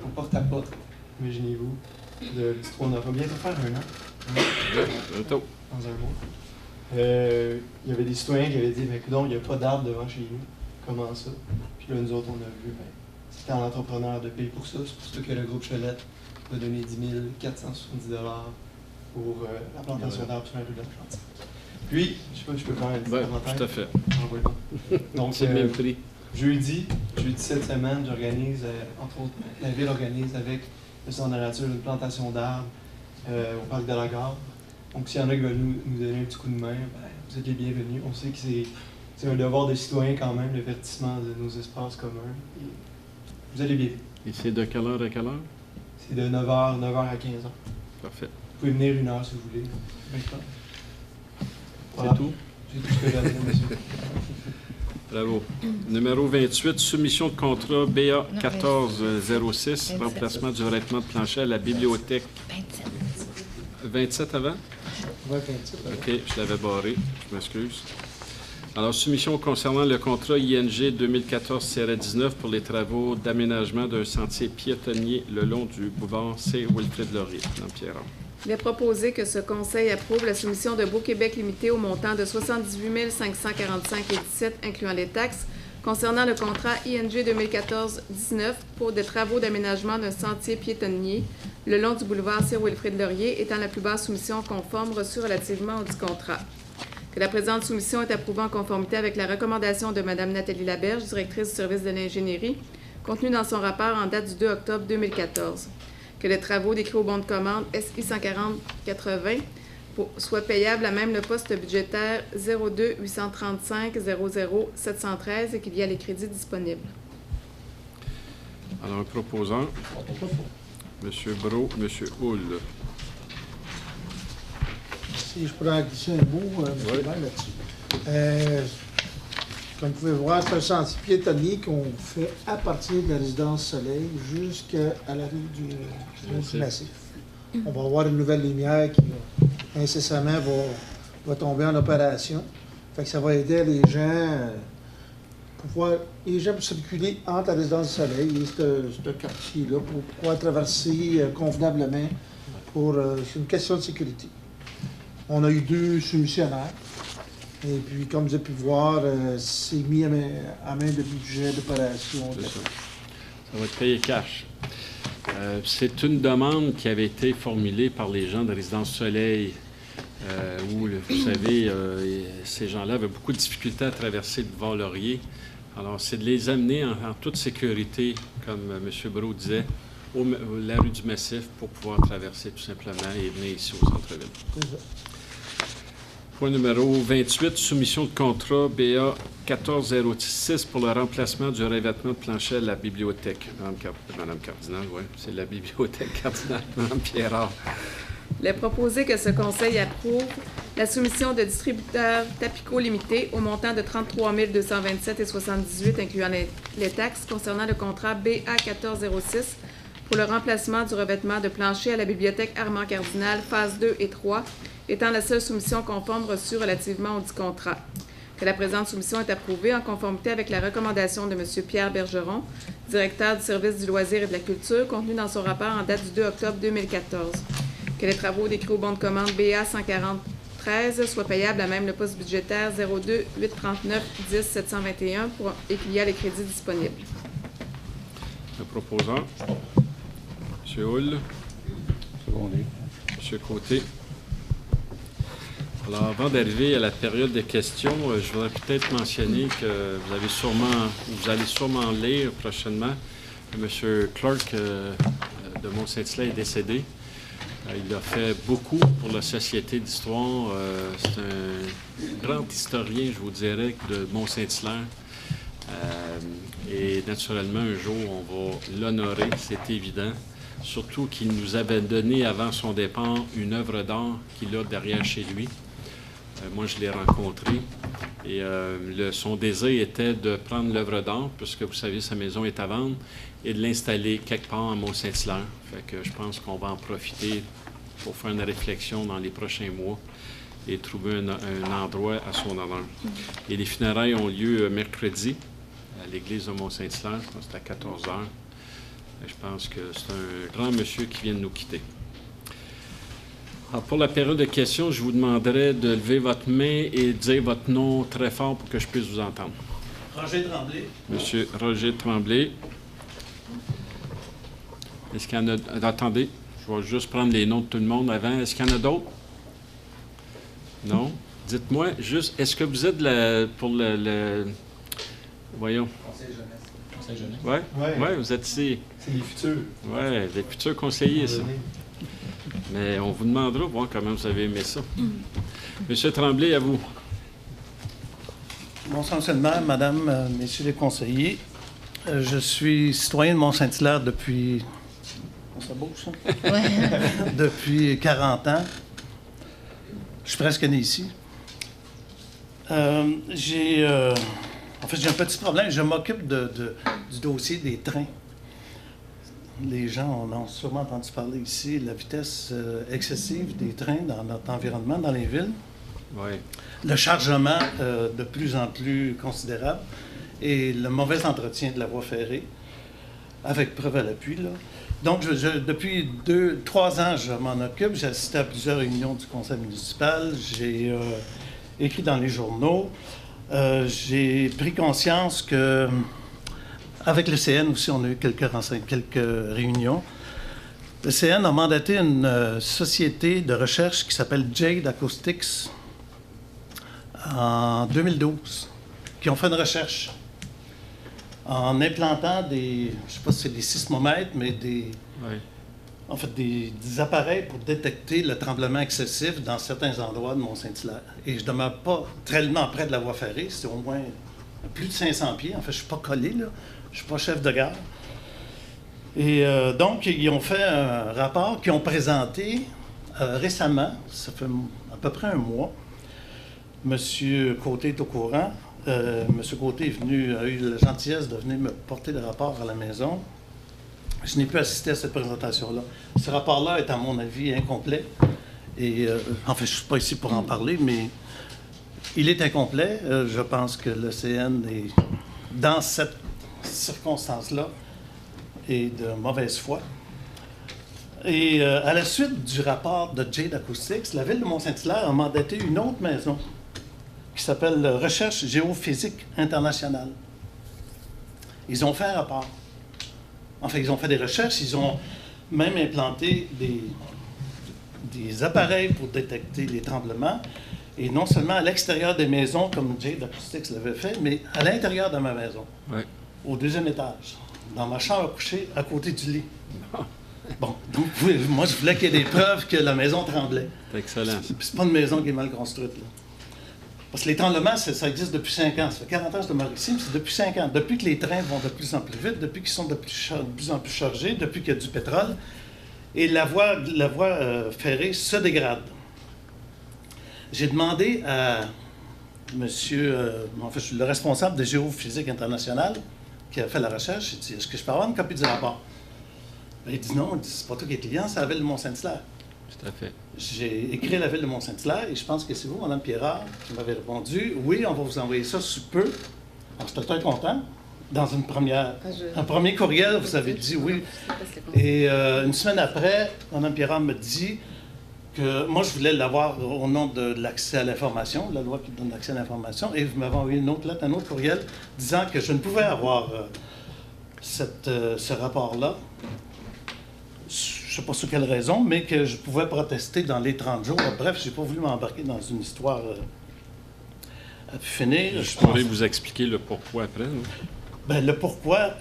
au porte-à-porte, imaginez-vous, de l'histoire. On va bientôt faire 1 an. Dans un mois. Il y avait des citoyens qui avaient dit, ben, écoute, il n'y a pas d'arbre devant chez nous. Comment ça? Puis là, nous autres, on a vu, ben, c'était un entrepreneur de payer pour ça. C'est pour ça que le groupe Cholette va donner 10 470 $ pour la plantation d'arbres sur la rue de l'Atlantique. Puis, je sais pas si je peux faire un petit commentaire. Tout à fait. Donc, c'est le même prix. Jeudi cette semaine, j'organise, entre autres, la ville organise avec le Centre de la nature une plantation d'arbres au parc de la Gare. Donc, s'il y en a qui veulent nous donner un petit coup de main, ben, vous êtes les bienvenus. On sait que c'est un devoir de citoyen quand même, le vertissement de nos espaces communs. Et vous allez bien. Et c'est de quelle heure à quelle heure? C'est de 9h à 15h. Parfait. Vous pouvez venir 1 heure si vous voulez. Voilà. C'est tout? C'est tout ce que j'ai à dire, monsieur. Bravo. Numéro 28, soumission de contrat BA 1406, remplacement du revêtement de plancher à la bibliothèque. 27. 27 avant? Oui, 27. OK, je l'avais barré. Je m'excuse. Alors, soumission concernant le contrat ING 2014-19 pour les travaux d'aménagement d'un sentier piétonnier le long du boulevard C. Wilfrid-Laurier, dans Pierron. Il est proposé que ce conseil approuve la soumission de Beau-Québec limité au montant de 78 545,17 incluant les taxes concernant le contrat ING 2014-19 pour des travaux d'aménagement d'un sentier piétonnier le long du boulevard Sir Wilfrid-Laurier étant la plus basse soumission conforme reçue relativement au dit contrat. Que la présente soumission est approuvée en conformité avec la recommandation de Mme Nathalie Laberge, directrice du service de l'ingénierie, contenue dans son rapport en date du 2 octobre 2014. Que les travaux décrits au bon de commande SI 140-80 soient payables à même le poste budgétaire 02 835 00 713 et qu'il y a les crédits disponibles. Alors, un proposant, M. Brault, M. Hull. Si je pourrais en glisser un mot, là-dessus. Comme vous pouvez voir, c'est un sentier piétonnier qu'on fait à partir de la résidence Soleil jusqu'à la rue du Massif. On va avoir une nouvelle lumière qui incessamment va tomber en opération. Fait que ça va aider les gens pour circuler entre la résidence du Soleil et ce quartier-là pour pouvoir traverser convenablement. C'est une question de sécurité. On a eu 2 soumissionnaires. Et puis, comme vous avez pu voir, c'est mis à main de budget d'opération. Ça va être payé cash. C'est une demande qui avait été formulée par les gens de Résidence Soleil, où, vous savez, ces gens-là avaient beaucoup de difficultés à traverser le boulevard Laurier. Alors, c'est de les amener en toute sécurité, comme M. Brault disait, la rue du Massif pour pouvoir traverser tout simplement et venir ici au centre-ville. Point numéro 28, soumission de contrat BA 1406 pour le remplacement du revêtement de plancher à la bibliothèque. Madame Cardinal, oui, c'est la bibliothèque Cardinal, Mme Pierrard. Il est proposé que ce conseil approuve la soumission de distributeur Tapico Limité au montant de 33 227,78 incluant les taxes concernant le contrat BA 1406 pour le remplacement du revêtement de plancher à la bibliothèque Armand Cardinal, phase 2 et 3, étant la seule soumission conforme reçue relativement au dit contrat. Que la présente soumission est approuvée en conformité avec la recommandation de M. Pierre Bergeron, directeur du service du loisir et de la culture, contenue dans son rapport en date du 2 octobre 2014. Que les travaux décrits au bon de commande BA 140-13 soient payables à même le poste budgétaire 02 839 10 721 et qu'il y a les crédits disponibles. Le proposant, M. Hull. Secondé. M. Côté. Alors, avant d'arriver à la période de questions, je voudrais peut-être mentionner que vous allez sûrement lire prochainement que M. Clark de Mont-Saint-Hilaire est décédé. Il a fait beaucoup pour la Société d'histoire. C'est grand historien, je vous dirais, de Mont-Saint-Hilaire. Et naturellement, un jour, on va l'honorer, c'est évident. Surtout qu'il nous avait donné, avant son départ, une œuvre d'art qu'il a derrière chez lui. Moi, je l'ai rencontré. Et son désir était de prendre l'œuvre d'art, puisque vous savez, sa maison est à vendre, et de l'installer quelque part à Mont-Saint-Hilaire. Fait que je pense qu'on va en profiter pour faire une réflexion dans les prochains mois et trouver un endroit à son honneur. Et les funérailles ont lieu mercredi à l'église de Mont-Saint-Hilaire. Je pense que c'est à 14 h. Je pense que c'est un grand monsieur qui vient de nous quitter. Alors, pour la période de questions, je vous demanderai de lever votre main et de dire votre nom très fort pour que je puisse vous entendre. Roger Tremblay. Monsieur Roger Tremblay. Est-ce qu'il y en a... Attendez, je vais juste prendre les noms de tout le monde avant. Est-ce qu'il y en a d'autres? Non? Dites-moi juste, est-ce que vous êtes pour le... Voyons. Conseil jeunesse. Oui? Ouais. Oui, vous êtes ici. C'est les futurs. Oui, les futurs conseillers, ça. Mais on vous demandera voir comment vous avez aimé ça. Monsieur Tremblay, à vous. Bonsoir, Monsieur le maire, Madame, Messieurs les conseillers. Je suis citoyen de Mont-Saint-Hilaire depuis... Ça bouge, ça? Ouais. Depuis 40 ans. Je suis presque né ici. J'ai un petit problème. Je m'occupe du dossier des trains. Les gens en ont sûrement entendu parler ici, la vitesse excessive des trains dans notre environnement, dans les villes. Oui. Le chargement de plus en plus considérable et le mauvais entretien de la voie ferrée, avec preuve à l'appui, là. Donc, depuis 3 ans, je m'en occupe. J'ai assisté à plusieurs réunions du conseil municipal. J'ai écrit dans les journaux. J'ai pris conscience que, avec le CN aussi, on a eu quelques réunions. Le CN a mandaté une société de recherche qui s'appelle Jade Acoustics en 2012, qui ont fait une recherche en implantant des, je ne sais pas si c'est des sismomètres, mais des appareils pour détecter le tremblement excessif dans certains endroits de Mont-Saint-Hilaire. Et je ne demeure pas très près de la voie ferrée, c'est au moins plus de 500 pieds. En fait, je ne suis pas collé, là. Je ne suis pas chef de gare. Et donc, ils ont fait un rapport qu'ils ont présenté récemment, ça fait à peu près un mois. Monsieur Côté est au courant. Monsieur Côté a eu la gentillesse de venir me porter le rapport à la maison. Je n'ai pu assister à cette présentation-là. Ce rapport-là est, à mon avis, incomplet. Et, en fait, je ne suis pas ici pour en parler, mais il est incomplet. Je pense que le CN est, dans cette circonstance-là, est de mauvaise foi. Et à la suite du rapport de Jade Acoustics, la ville de Mont-Saint-Hilaire a mandaté une autre maison qui s'appelle Recherche géophysique internationale. Ils ont fait un rapport. Enfin, ils ont fait des recherches, ils ont même implanté des appareils pour détecter les tremblements, et non seulement à l'extérieur des maisons, comme Jade Acoustics l'avait fait, mais à l'intérieur de ma maison, au 2e étage, dans ma chambre à coucher, à côté du lit. Bon, donc moi, je voulais qu'il y ait des preuves que la maison tremblait. C'est excellent. C'est pas une maison qui est mal construite, là. Parce que les tremblements, ça existe depuis 5 ans. Ça fait 40 ans que je demeure ici, mais c'est depuis 5 ans. Depuis que les trains vont de plus en plus vite, depuis qu'ils sont de plus en plus chargés, depuis qu'il y a du pétrole, et la voie ferrée se dégrade. J'ai demandé à monsieur, je suis le responsable de Géophysique internationale, qui a fait la recherche. J'ai dit, est-ce que je peux avoir une copie du rapport? Ben, il dit non, c'est pas toi qui es client, c'est la ville de Mont-Saint-Hilaire. Tout à fait. J'ai écrit à la ville de Mont-Saint-Hilaire et je pense que c'est vous, Mme Pierrard, qui m'avez répondu « Oui, on va vous envoyer ça sous peu. » Alors, j'étais très content. Dans un premier courriel, vous avez dit oui. Et une semaine après, Mme Pierrard me dit que moi, je voulais l'avoir au nom de l'accès à l'information, la loi qui donne l'accès à l'information, et vous m'avez envoyé une autre lettre, un autre courriel, disant que je ne pouvais avoir ce rapport-là. Je ne sais pas sur quelle raison, mais que je pouvais protester dans les 30 jours. Bref, je n'ai pas voulu m'embarquer dans une histoire à pu finir. Je pourrais vous expliquer le pourquoi après. Bien, le pourquoi,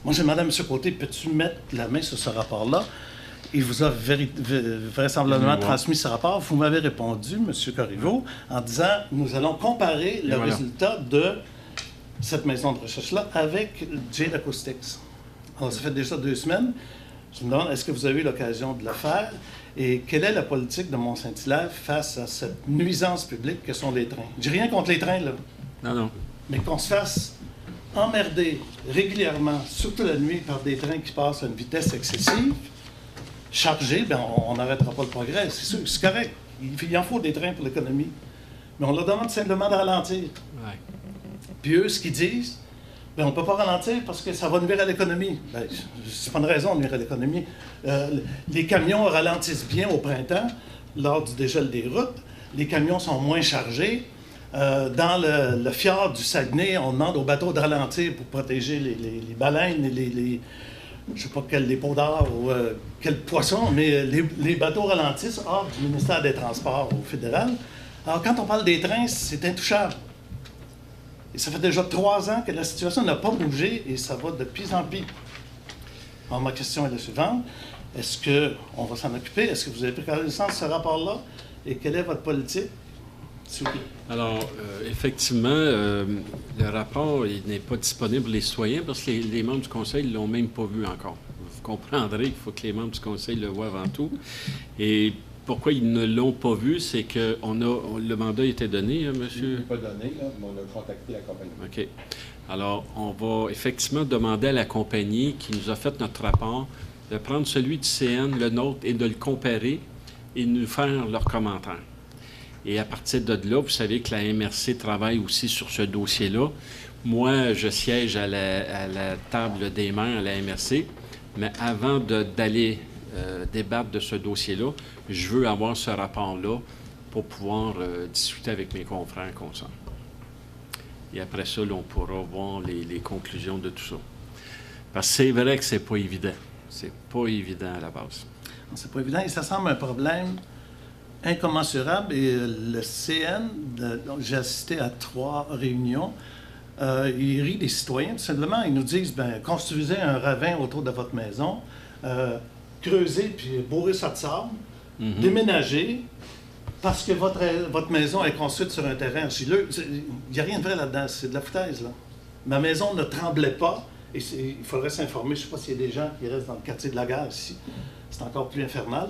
moi j'ai demandé à M. Côté, peux-tu mettre la main sur ce rapport-là? il vous a vraisemblablement transmis ce rapport. Vous m'avez répondu, M. Corriveau, en disant « Nous allons comparer le résultat de cette maison de recherche-là avec Jade Acoustics ». Alors, ça fait déjà 2 semaines. Je me demande, est-ce que vous avez eu l'occasion de le faire? Et quelle est la politique de Mont-Saint-Hilaire face à cette nuisance publique que sont les trains? J'ai rien contre les trains, là. Non. Mais qu'on se fasse emmerder régulièrement, surtout la nuit, par des trains qui passent à une vitesse excessive, chargés, bien, on n'arrêtera pas le progrès. C'est sûr, c'est correct. Il en faut des trains pour l'économie. Mais on leur demande simplement de ralentir. Ouais. Puis eux, ce qu'ils disent, bien, on ne peut pas ralentir parce que ça va nuire à l'économie. Bien, c'est pas une raison de nuire à l'économie. Les camions ralentissent bien au printemps, lors du dégel des routes. Les camions sont moins chargés. Dans le fjord du Saguenay, on demande aux bateaux de ralentir pour protéger les baleines et je ne sais pas quel léopard ou quel poisson, mais les bateaux ralentissent hors du ministère des Transports au fédéral. Alors, quand on parle des trains, c'est intouchable. Et ça fait déjà 3 ans que la situation n'a pas bougé et ça va de pire en pire. Alors, ma question est la suivante. Est-ce qu'on va s'en occuper? Est-ce que vous avez pris connaissance de ce rapport-là? Et quelle est votre politique? S'il vous plaît. Alors, effectivement, le rapport n'est pas disponible pour les citoyens parce que les membres du Conseil ne l'ont même pas vu encore. Vous comprendrez qu'il faut que les membres du Conseil le voient avant tout. Et pourquoi ils ne l'ont pas vu, c'est que le mandat a été donné, monsieur? Il n'est pas donné, là, mais on a contacté la compagnie. OK. Alors, on va effectivement demander à la compagnie qui nous a fait notre rapport de prendre celui du CN, le nôtre, et de le comparer et de nous faire leurs commentaires. Et à partir de là, vous savez que la MRC travaille aussi sur ce dossier-là. Moi, je siège à la table des maires à la MRC, mais avant d'aller débattre de ce dossier-là, je veux avoir ce rapport-là pour pouvoir discuter avec mes confrères concerts. Et après ça, là, on pourra voir les conclusions de tout ça. Parce que c'est vrai que c'est pas évident. C'est pas évident à la base. C'est pas évident et ça semble un problème incommensurable. Et le CN, j'ai assisté à 3 réunions, il rit des citoyens. Tout simplement, ils nous disent, bien, construisez un ravin autour de votre maison, creusez puis bourrez ça de sable, déménagez, parce que votre maison est construite sur un terrain argileux. Il n'y a rien de vrai là-dedans, c'est de la foutaise, là. Ma maison ne tremblait pas, et il faudrait s'informer, je ne sais pas s'il y a des gens qui restent dans le quartier de la gare ici, c'est encore plus infernal,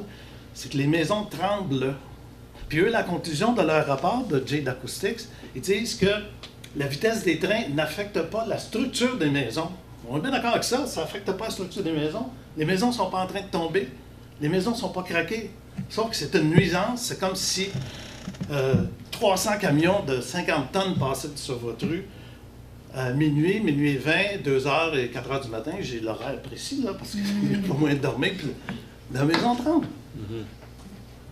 c'est que les maisons tremblent. Puis eux, la conclusion de leur rapport de Jade Acoustics, ils disent que la vitesse des trains n'affecte pas la structure des maisons. On est bien d'accord avec ça, ça n'affecte pas la structure des maisons. Les maisons ne sont pas en train de tomber, les maisons ne sont pas craquées. Sauf que c'est une nuisance, c'est comme si 300 camions de 50 tonnes passaient sur votre rue à minuit, minuit et 20, 2h et 4h du matin. J'ai l'horaire précis, là, parce qu'il n'y a pas moyen de dormir, puis la maison tremble.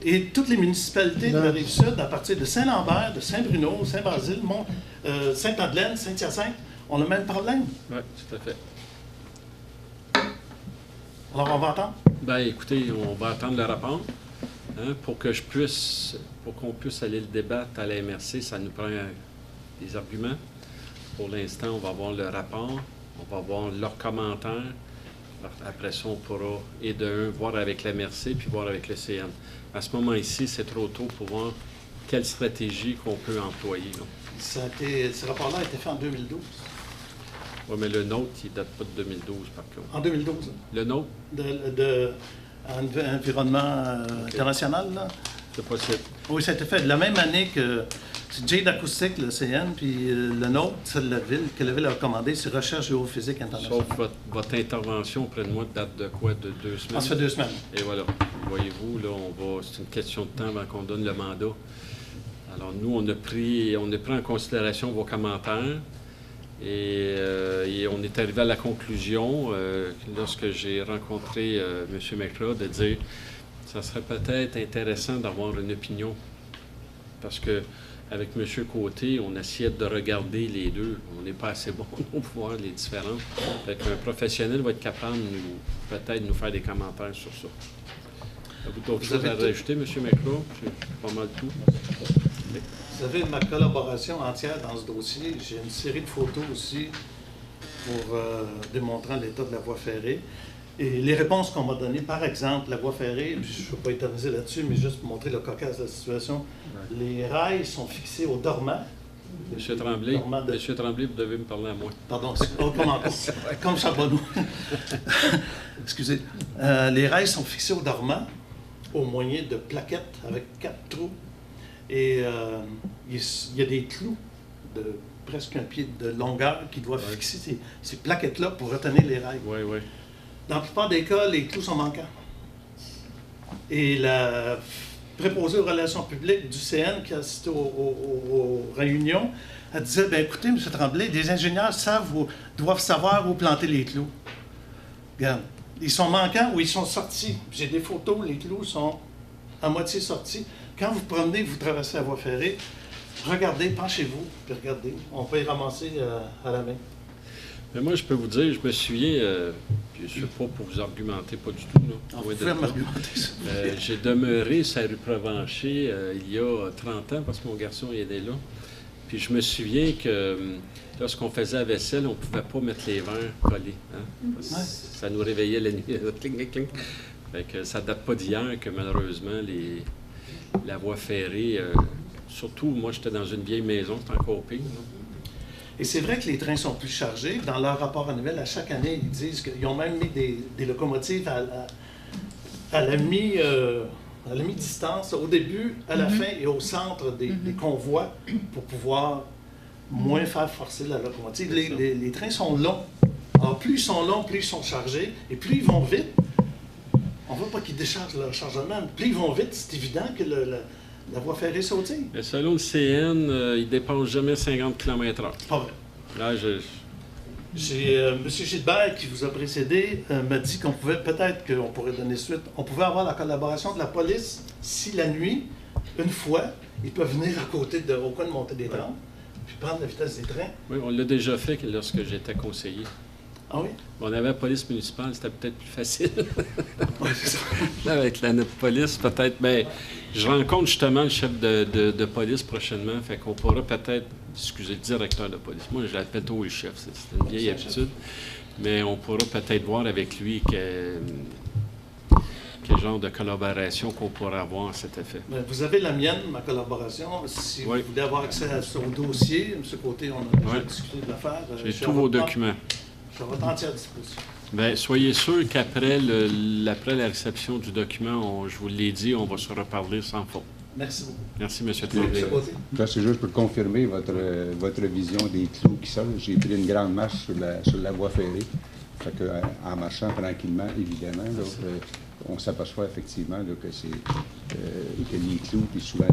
Et toutes les municipalités de la Rive-Sud, à partir de Saint-Lambert, de Saint-Bruno, Saint-Basile, Sainte-Madeleine, Saint-Hyacinthe, ont le même problème. Oui, tout à fait. Alors, on va attendre? Bien, écoutez, on va attendre le rapport. Hein, pour qu'on puisse aller le débattre à la MRC, ça nous prend des arguments. Pour l'instant, on va voir le rapport, on va voir leurs commentaires. Après ça, on pourra, voir avec la MRC puis voir avec le CN. À ce moment-ci, c'est trop tôt pour voir quelle stratégie qu'on peut employer. Ce rapport-là a été fait en 2012. Oui, mais le nôtre, il ne date pas de 2012, par contre. En 2012? Le nôtre? De environnement international, là? C'est possible. Oui, ça a été fait la même année que Jade Acoustics, le CN, puis le nôtre, celle de la ville, que la ville a recommandé, c'est Recherche géophysique internationale. Sauf votre intervention auprès de moi date de quoi? De 2 semaines? Ça fait 2 semaines. Et voilà. Voyez-vous, là, c'est une question de temps avant qu'on donne le mandat. Alors, nous, on a pris en considération vos commentaires. Et on est arrivé à la conclusion, lorsque j'ai rencontré M. McLeod, de dire que ça serait peut-être intéressant d'avoir une opinion. Parce que avec M. Côté, on essayait de regarder les deux. On n'est pas assez bon pour voir les différences. Fait qu'un professionnel va être capable de peut-être nous faire des commentaires sur ça. Avez-vous d'autres choses à rajouter, M. McLeod? C'est pas mal tout. Vous avez ma collaboration entière dans ce dossier. J'ai une série de photos aussi pour démontrant l'état de la voie ferrée. Et les réponses qu'on m'a données, par exemple, la voie ferrée, puis je ne veux pas éterniser là-dessus, mais juste pour montrer le cocasse de la situation, les rails sont fixés au dormant. Monsieur Tremblay, Dormant de- Monsieur Tremblay, vous devez me parler à moi. Pardon, comme Charbonneau. Excusez. Les rails sont fixés au dormant au moyen de plaquettes avec 4 trous. Et il y a des clous de presque 1 pied de longueur qui doivent fixer ces plaquettes-là pour retenir les rails. Oui, oui. Dans la plupart des cas, les clous sont manquants. Et la préposée aux relations publiques du CN qui a assisté aux réunions, elle disait, bien écoutez, M. Tremblay, les ingénieurs doivent savoir où planter les clous. Regarde, ils sont manquants ou ils sont sortis. J'ai des photos, les clous sont à moitié sortis. Quand vous promenez, vous traversez la voie ferrée, regardez, penchez-vous, puis regardez. On peut y ramasser à la main. Mais moi, je peux vous dire, je me souviens, puis je ne suis pas pour vous argumenter, pas du tout. Là, Vous loin de pouvez là. m'argumenter ça. J'ai demeuré sur la rue Provencher il y a 30 ans parce que mon garçon il était là. Puis je me souviens que lorsqu'on faisait la vaisselle, on ne pouvait pas mettre les verres collés. Hein, parce que ça nous réveillait la nuit. Cling, cling, cling. Fait que ça ne date pas d'hier que malheureusement la voie ferrée, surtout moi j'étais dans une vieille maison, c'est encore pire. Là. Et c'est vrai que les trains sont plus chargés. Dans leur rapport annuel, à chaque année, ils disent qu'ils ont même mis des locomotives à la mi-distance, au début, à la fin et au centre des convois pour pouvoir moins faire forcer la locomotive. Les trains sont longs. Alors, plus ils sont longs, plus ils sont chargés. Et plus ils vont vite, on ne veut pas qu'ils déchargent leur chargement. Plus ils vont vite, c'est évident que la voie ferrée sautille. Mais selon le CN, il ne dépasse jamais 50 km/h. Pas vrai. Là, J'ai M. Gilbert, qui vous a précédé, m'a dit qu'on pouvait, peut-être qu'on pourrait donner suite, on pouvait avoir la collaboration de la police si la nuit, une fois, ils peuvent venir à côté au coin de Montée des Trembles, puis prendre la vitesse des trains. oui, on l'a déjà fait lorsque j'étais conseiller. Ah oui? On avait la police municipale, c'était peut-être plus facile. Oui, c'est ça. Là, avec la police, peut-être. Mais je rencontre justement le chef de police prochainement, fait qu'on pourra peut-être discuter le directeur de police. Moi, je l'appelle toujours le chef, c'est une vieille habitude. Mais on pourra peut-être voir avec lui quel genre de collaboration qu'on pourra avoir à cet effet. Mais vous avez la mienne, ma collaboration. Si Oui. vous voulez avoir accès au dossier, M. Côté, on a déjà Oui. discuté de l'affaire. J'ai tous vos documents. Je suis à votre entière disposition. Bien, soyez sûr qu'après après la réception du document, je vous l'ai dit, on va se reparler sans faute. Merci beaucoup. Merci, M. M. Tremblay. Côté. Là, c'est juste pour confirmer votre vision des clous qui sortent. J'ai pris une grande marche sur la voie ferrée. Fait que, en marchant tranquillement, évidemment, là, on s'aperçoit effectivement là, que les clous, puis souvent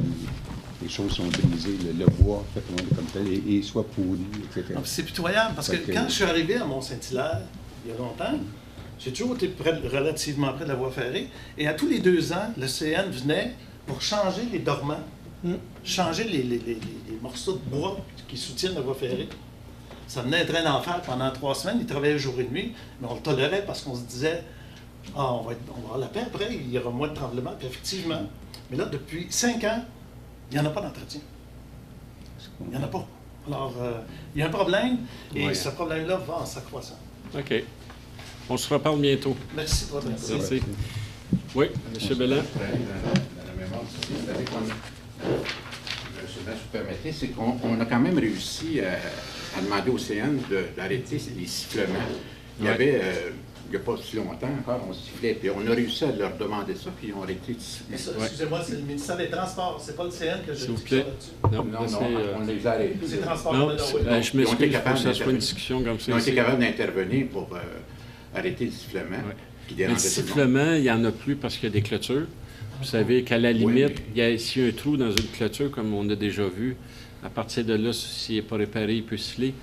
les choses sont brisées, le bois fait comme tel, et soit pourri, etc. Ah, c'est pitoyable, parce que quand je suis arrivé à Mont-Saint-Hilaire, il y a longtemps, j'ai toujours été relativement près de la voie ferrée, et à tous les 2 ans, le CN venait pour changer les dormants, changer les morceaux de bois qui soutiennent la voie ferrée. Ça venait être un enfer pendant 3 semaines, ils travaillaient jour et nuit, mais on le tolérait parce qu'on se disait, on va avoir la paix après, il y aura moins de tremblements, puis effectivement. Mais là, depuis 5 ans, il n'y en a pas d'entretien. Il n'y en a pas. Alors, il y a un problème, et ce problème-là va en s'accroissant. OK. On se reparle bientôt. Merci de votre attention. Merci. Oui, M. Belland. La mémoire, c'est-à-dire si vous permettez, c'est qu'on a quand même réussi à demander au CN d'arrêter les sifflements. Il y avait, il n'y a pas si longtemps encore, on sifflait, puis on a réussi à leur demander ça, puis ils ont arrêté de siffler. Excusez-moi, c'est le ministère des Transports, c'est pas le CN que je S'il vous dis plaît. là-dessus. Non, on les a arrêtés. C'est Transport. Non, oui. je m'excuse, il faut que ça soit une discussion comme ça. Ils ont été capables d'intervenir pour arrêter le sifflement. Qui Le dérangeait tout le monde. sifflement, il n'y en a plus parce qu'il y a des clôtures. Vous savez qu'à la limite, s'il y a un trou dans une clôture, comme on a déjà vu, à partir de là, s'il n'est pas réparé, il peut siffler.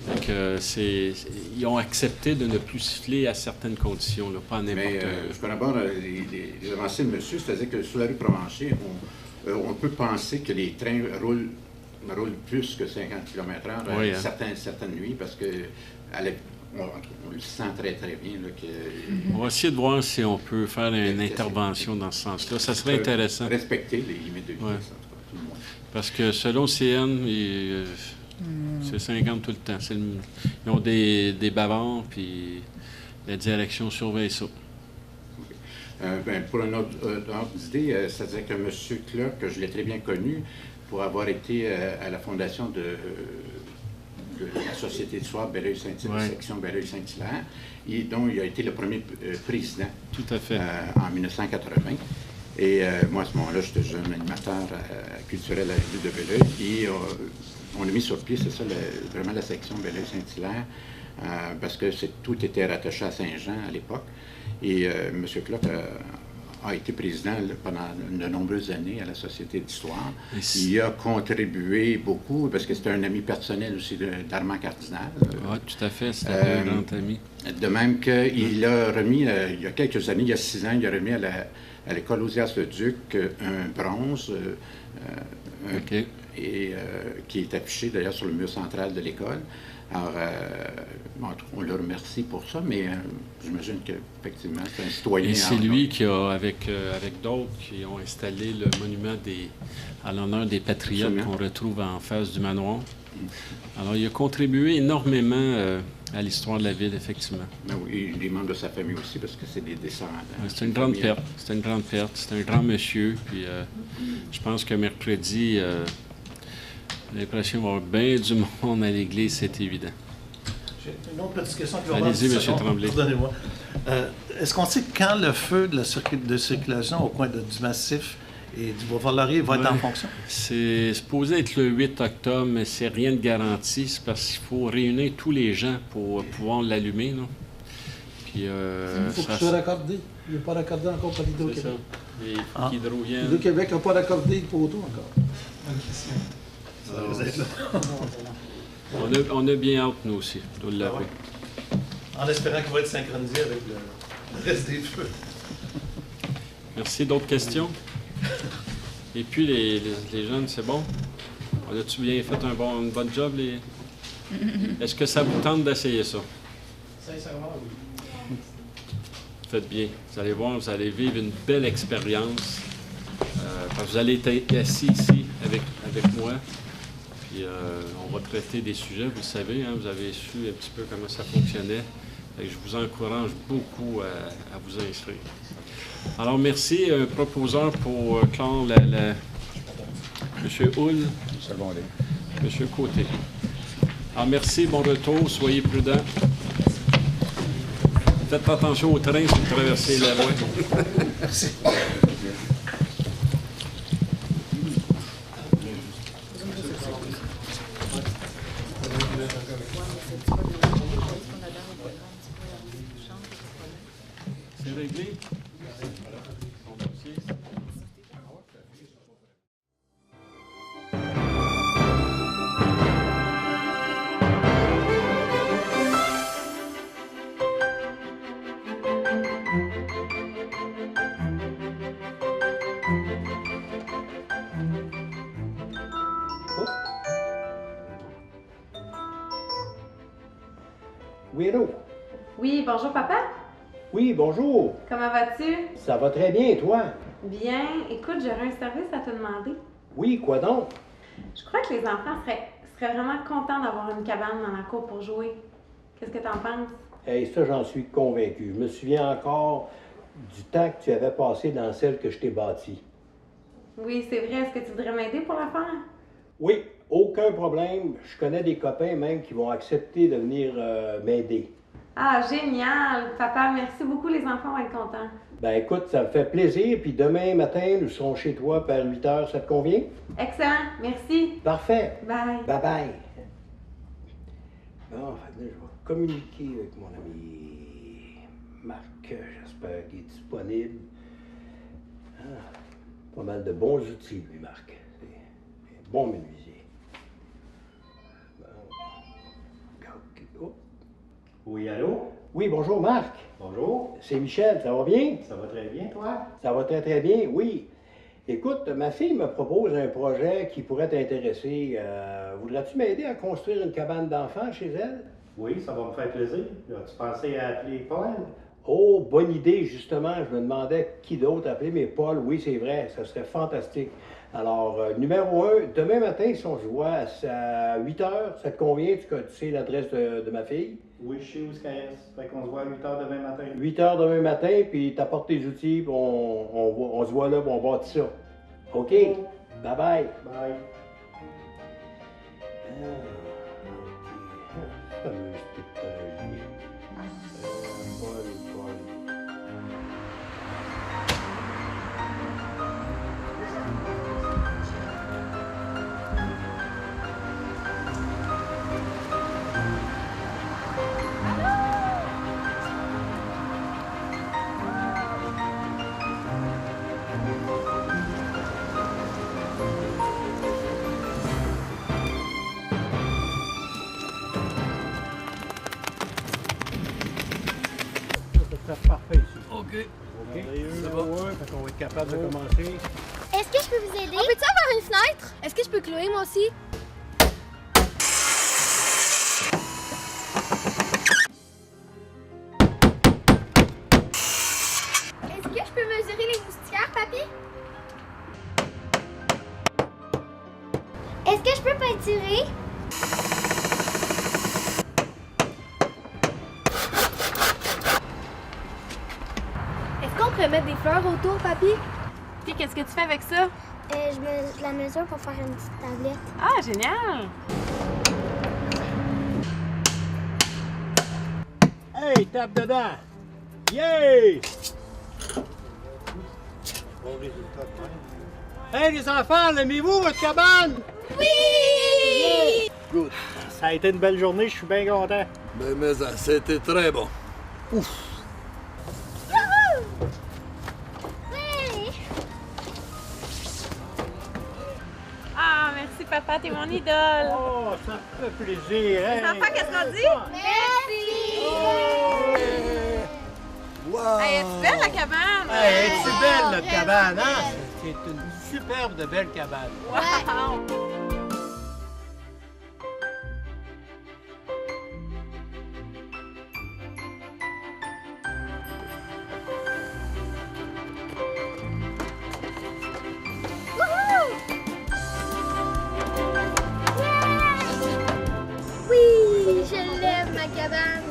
Donc, ils ont accepté de ne plus siffler à certaines conditions, là, pas à n'importe Mais je collabore les avancées de monsieur, c'est-à-dire que sur la rue Provencher, on peut penser que les trains roulent plus que 50 km/h certaines nuits, parce que on le sent très, très bien. Là, On va essayer de voir si on peut faire une intervention dans ce sens-là. Ça serait intéressant. Respecter les limites de vitesse, en tout cas, tout le monde. Parce que selon le CN, c'est 50 tout le temps. Ils ont des bavards, puis la direction surveille ça. Pour un autre ordre d'idée, c'est-à-dire que M. Clark, que je l'ai très bien connu, pour avoir été à la fondation de la Société de soir Belleuil-Saint-Hilaire, section Belleuil-Saint-Hilaire, et dont il a été le premier président. Tout à fait. En 1980. Et moi, à ce moment-là, j'étais jeune animateur culturel à la ville de Belleuil. Et on a mis sur pied, c'est ça, vraiment la section Belleuil-Saint-Hilaire, parce que tout était rattaché à Saint-Jean à l'époque. Et M. Clark a été président pendant de nombreuses années à la Société d'histoire. Il a contribué beaucoup, parce que c'était un ami personnel aussi d'Armand Cardinal. Oui, tout à fait, c'était un grand ami. De même qu'il a remis, il y a quelques années, il y a 6 ans, il a remis à l'école Osias-le-Duc un bronze qui est affiché d'ailleurs sur le mur central de l'école. Alors, on le remercie pour ça, mais j'imagine qu'effectivement, c'est un citoyen. Et c'est lui qui a, avec d'autres, qui ont installé le monument à l'honneur des Patriotes qu'on retrouve en face du manoir. Alors, il a contribué énormément à l'histoire de la ville, effectivement. Ben oui, les membres de sa famille aussi, parce que c'est des descendants. C'est une grande perte. C'est une grande perte. C'est un grand monsieur. Puis, je pense que mercredi, l'impression qu'il va y avoir bien du monde à l'église, c'est évident. J'ai une autre petite question qui va Allez-y, M. Tremblay. Pardonnez-moi. Est-ce qu'on sait quand le feu de circulation au coin du Massif et du Boulevard-Laurier va être en fonction? C'est supposé être le 8 octobre, mais c'est rien de garanti. C'est parce qu'il faut réunir tous les gens pour pouvoir l'allumer. Puis, il faut que ce soit raccordé. Il n'est pas raccordé encore par l'Hydro-Québec. Il faut qu'Hydro-Vienne. L'Hydro-Québec n'a pas raccordé le poteau encore. Bonne question. On a bien hâte, nous aussi, de l'avouer. En espérant qu'il va être synchronisé avec le reste des feux. Merci. D'autres questions? Et puis, les jeunes, c'est bon? On a-tu bien fait une bonne job? Est-ce que ça vous tente d'essayer ça? Sincèrement, oui. Faites bien. Vous allez voir, vous allez vivre une belle expérience. Parce que vous allez être assis ici avec moi. Puis on va traiter des sujets, vous le savez, vous avez su un petit peu comment ça fonctionnait. Fait que je vous encourage beaucoup à vous inscrire. Alors, merci. Proposeur pour clore M. Houle. Secondaire. M. Côté. Alors, merci, bon retour, soyez prudents. Faites attention au train si vous traversez la voie. Merci. C'est réglé? Oui, allô? Oui, bonjour papa. Oui, bonjour. Comment vas-tu? Ça va très bien, toi? Bien. Écoute, j'aurais un service à te demander. Oui, quoi donc? Je crois que les enfants seraient vraiment contents d'avoir une cabane dans la cour pour jouer. Qu'est-ce que t'en penses? Hey, ça, j'en suis convaincu. Je me souviens encore du temps que tu avais passé dans celle que je t'ai bâtie. Oui, c'est vrai. Est-ce que tu voudrais m'aider pour la faire? Oui, aucun problème. Je connais des copains même qui vont accepter de venir m'aider. Ah, génial! Papa, merci beaucoup. Les enfants vont être contents. Ben écoute, ça me fait plaisir. Puis demain matin, nous serons chez toi vers 8 heures. Ça te convient? Excellent. Merci. Parfait. Bye. Bye-bye. Bon, là, je vais communiquer avec mon ami Marc. J'espère qu'il est disponible. Ah, pas mal de bons outils, lui, Marc. C'est un bon menuisier. Bon. Oh. Oui, allô? Oui, bonjour, Marc. Bonjour. C'est Michel, ça va bien? Ça va très bien, toi? Ça va très, très bien, oui. Écoute, ma fille me propose un projet qui pourrait t'intéresser. Voudrais-tu m'aider à construire une cabane d'enfants chez elle? Oui, ça va me faire plaisir. As-tu pensé à appeler Paul? Oh, bonne idée, justement. Je me demandais qui d'autre appeler, mais Paul, oui, c'est vrai, ça serait fantastique. Alors, numéro 1, demain matin, si on se voit à 8 heures, ça te convient? Tu sais l'adresse de ma fille? Oui, je sais où est-ce qu'elle est. Fait qu'on se voit à 8 h demain matin. 8 heures demain matin, puis t'apportes tes outils, puis on se voit là, puis on bâtit ça. OK? Bye bye. Bye. Fameuse technologie. Bonne. C'est parfait ici. OK. C'est bon. Fait qu'on va être capable de commencer. Est-ce que je peux vous aider? On peut-tu avoir une fenêtre? Est-ce que je peux clouer moi aussi? Est-ce que je peux mesurer les moustiquaires, papy? Est-ce que je peux peinturer? Est-ce qu'on pourrait mettre des fleurs autour, papy? Puis, qu'est-ce que tu fais avec ça? Je la mesure pour faire une petite tablette. Ah, génial! Hey, tape dedans! Yay! Bon résultat de même. Hey, les enfants, l'aimez-vous, votre cabane? Oui! Good. Ça a été une belle journée, je suis bien content. Mais ça, c'était très bon. Ouf! Ah, merci, papa, t'es mon idole! Oh, ça me fait plaisir, hein? Les enfants, qu'est-ce qu'on dit? Merci! Wow! Hey, es-tu belle, la cabane? Hey, es-tu belle, notre Vraiment cabane, hein? belle. C'est une superbe de belle cabane. Wow! Oui, je l'aime, ma cabane.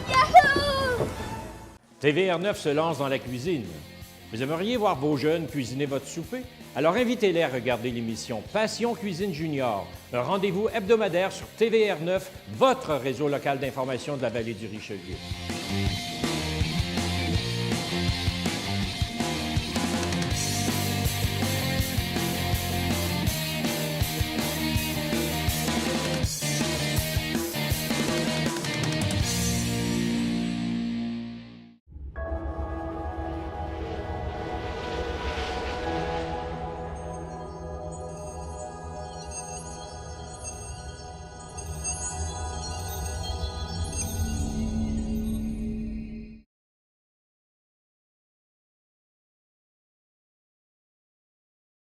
Yahoo! TVR9 se lance dans la cuisine. Vous aimeriez voir vos jeunes cuisiner votre souper? Alors invitez-les à regarder l'émission Passion Cuisine Junior, un rendez-vous hebdomadaire sur TVR9, votre réseau local d'information de la vallée du Richelieu.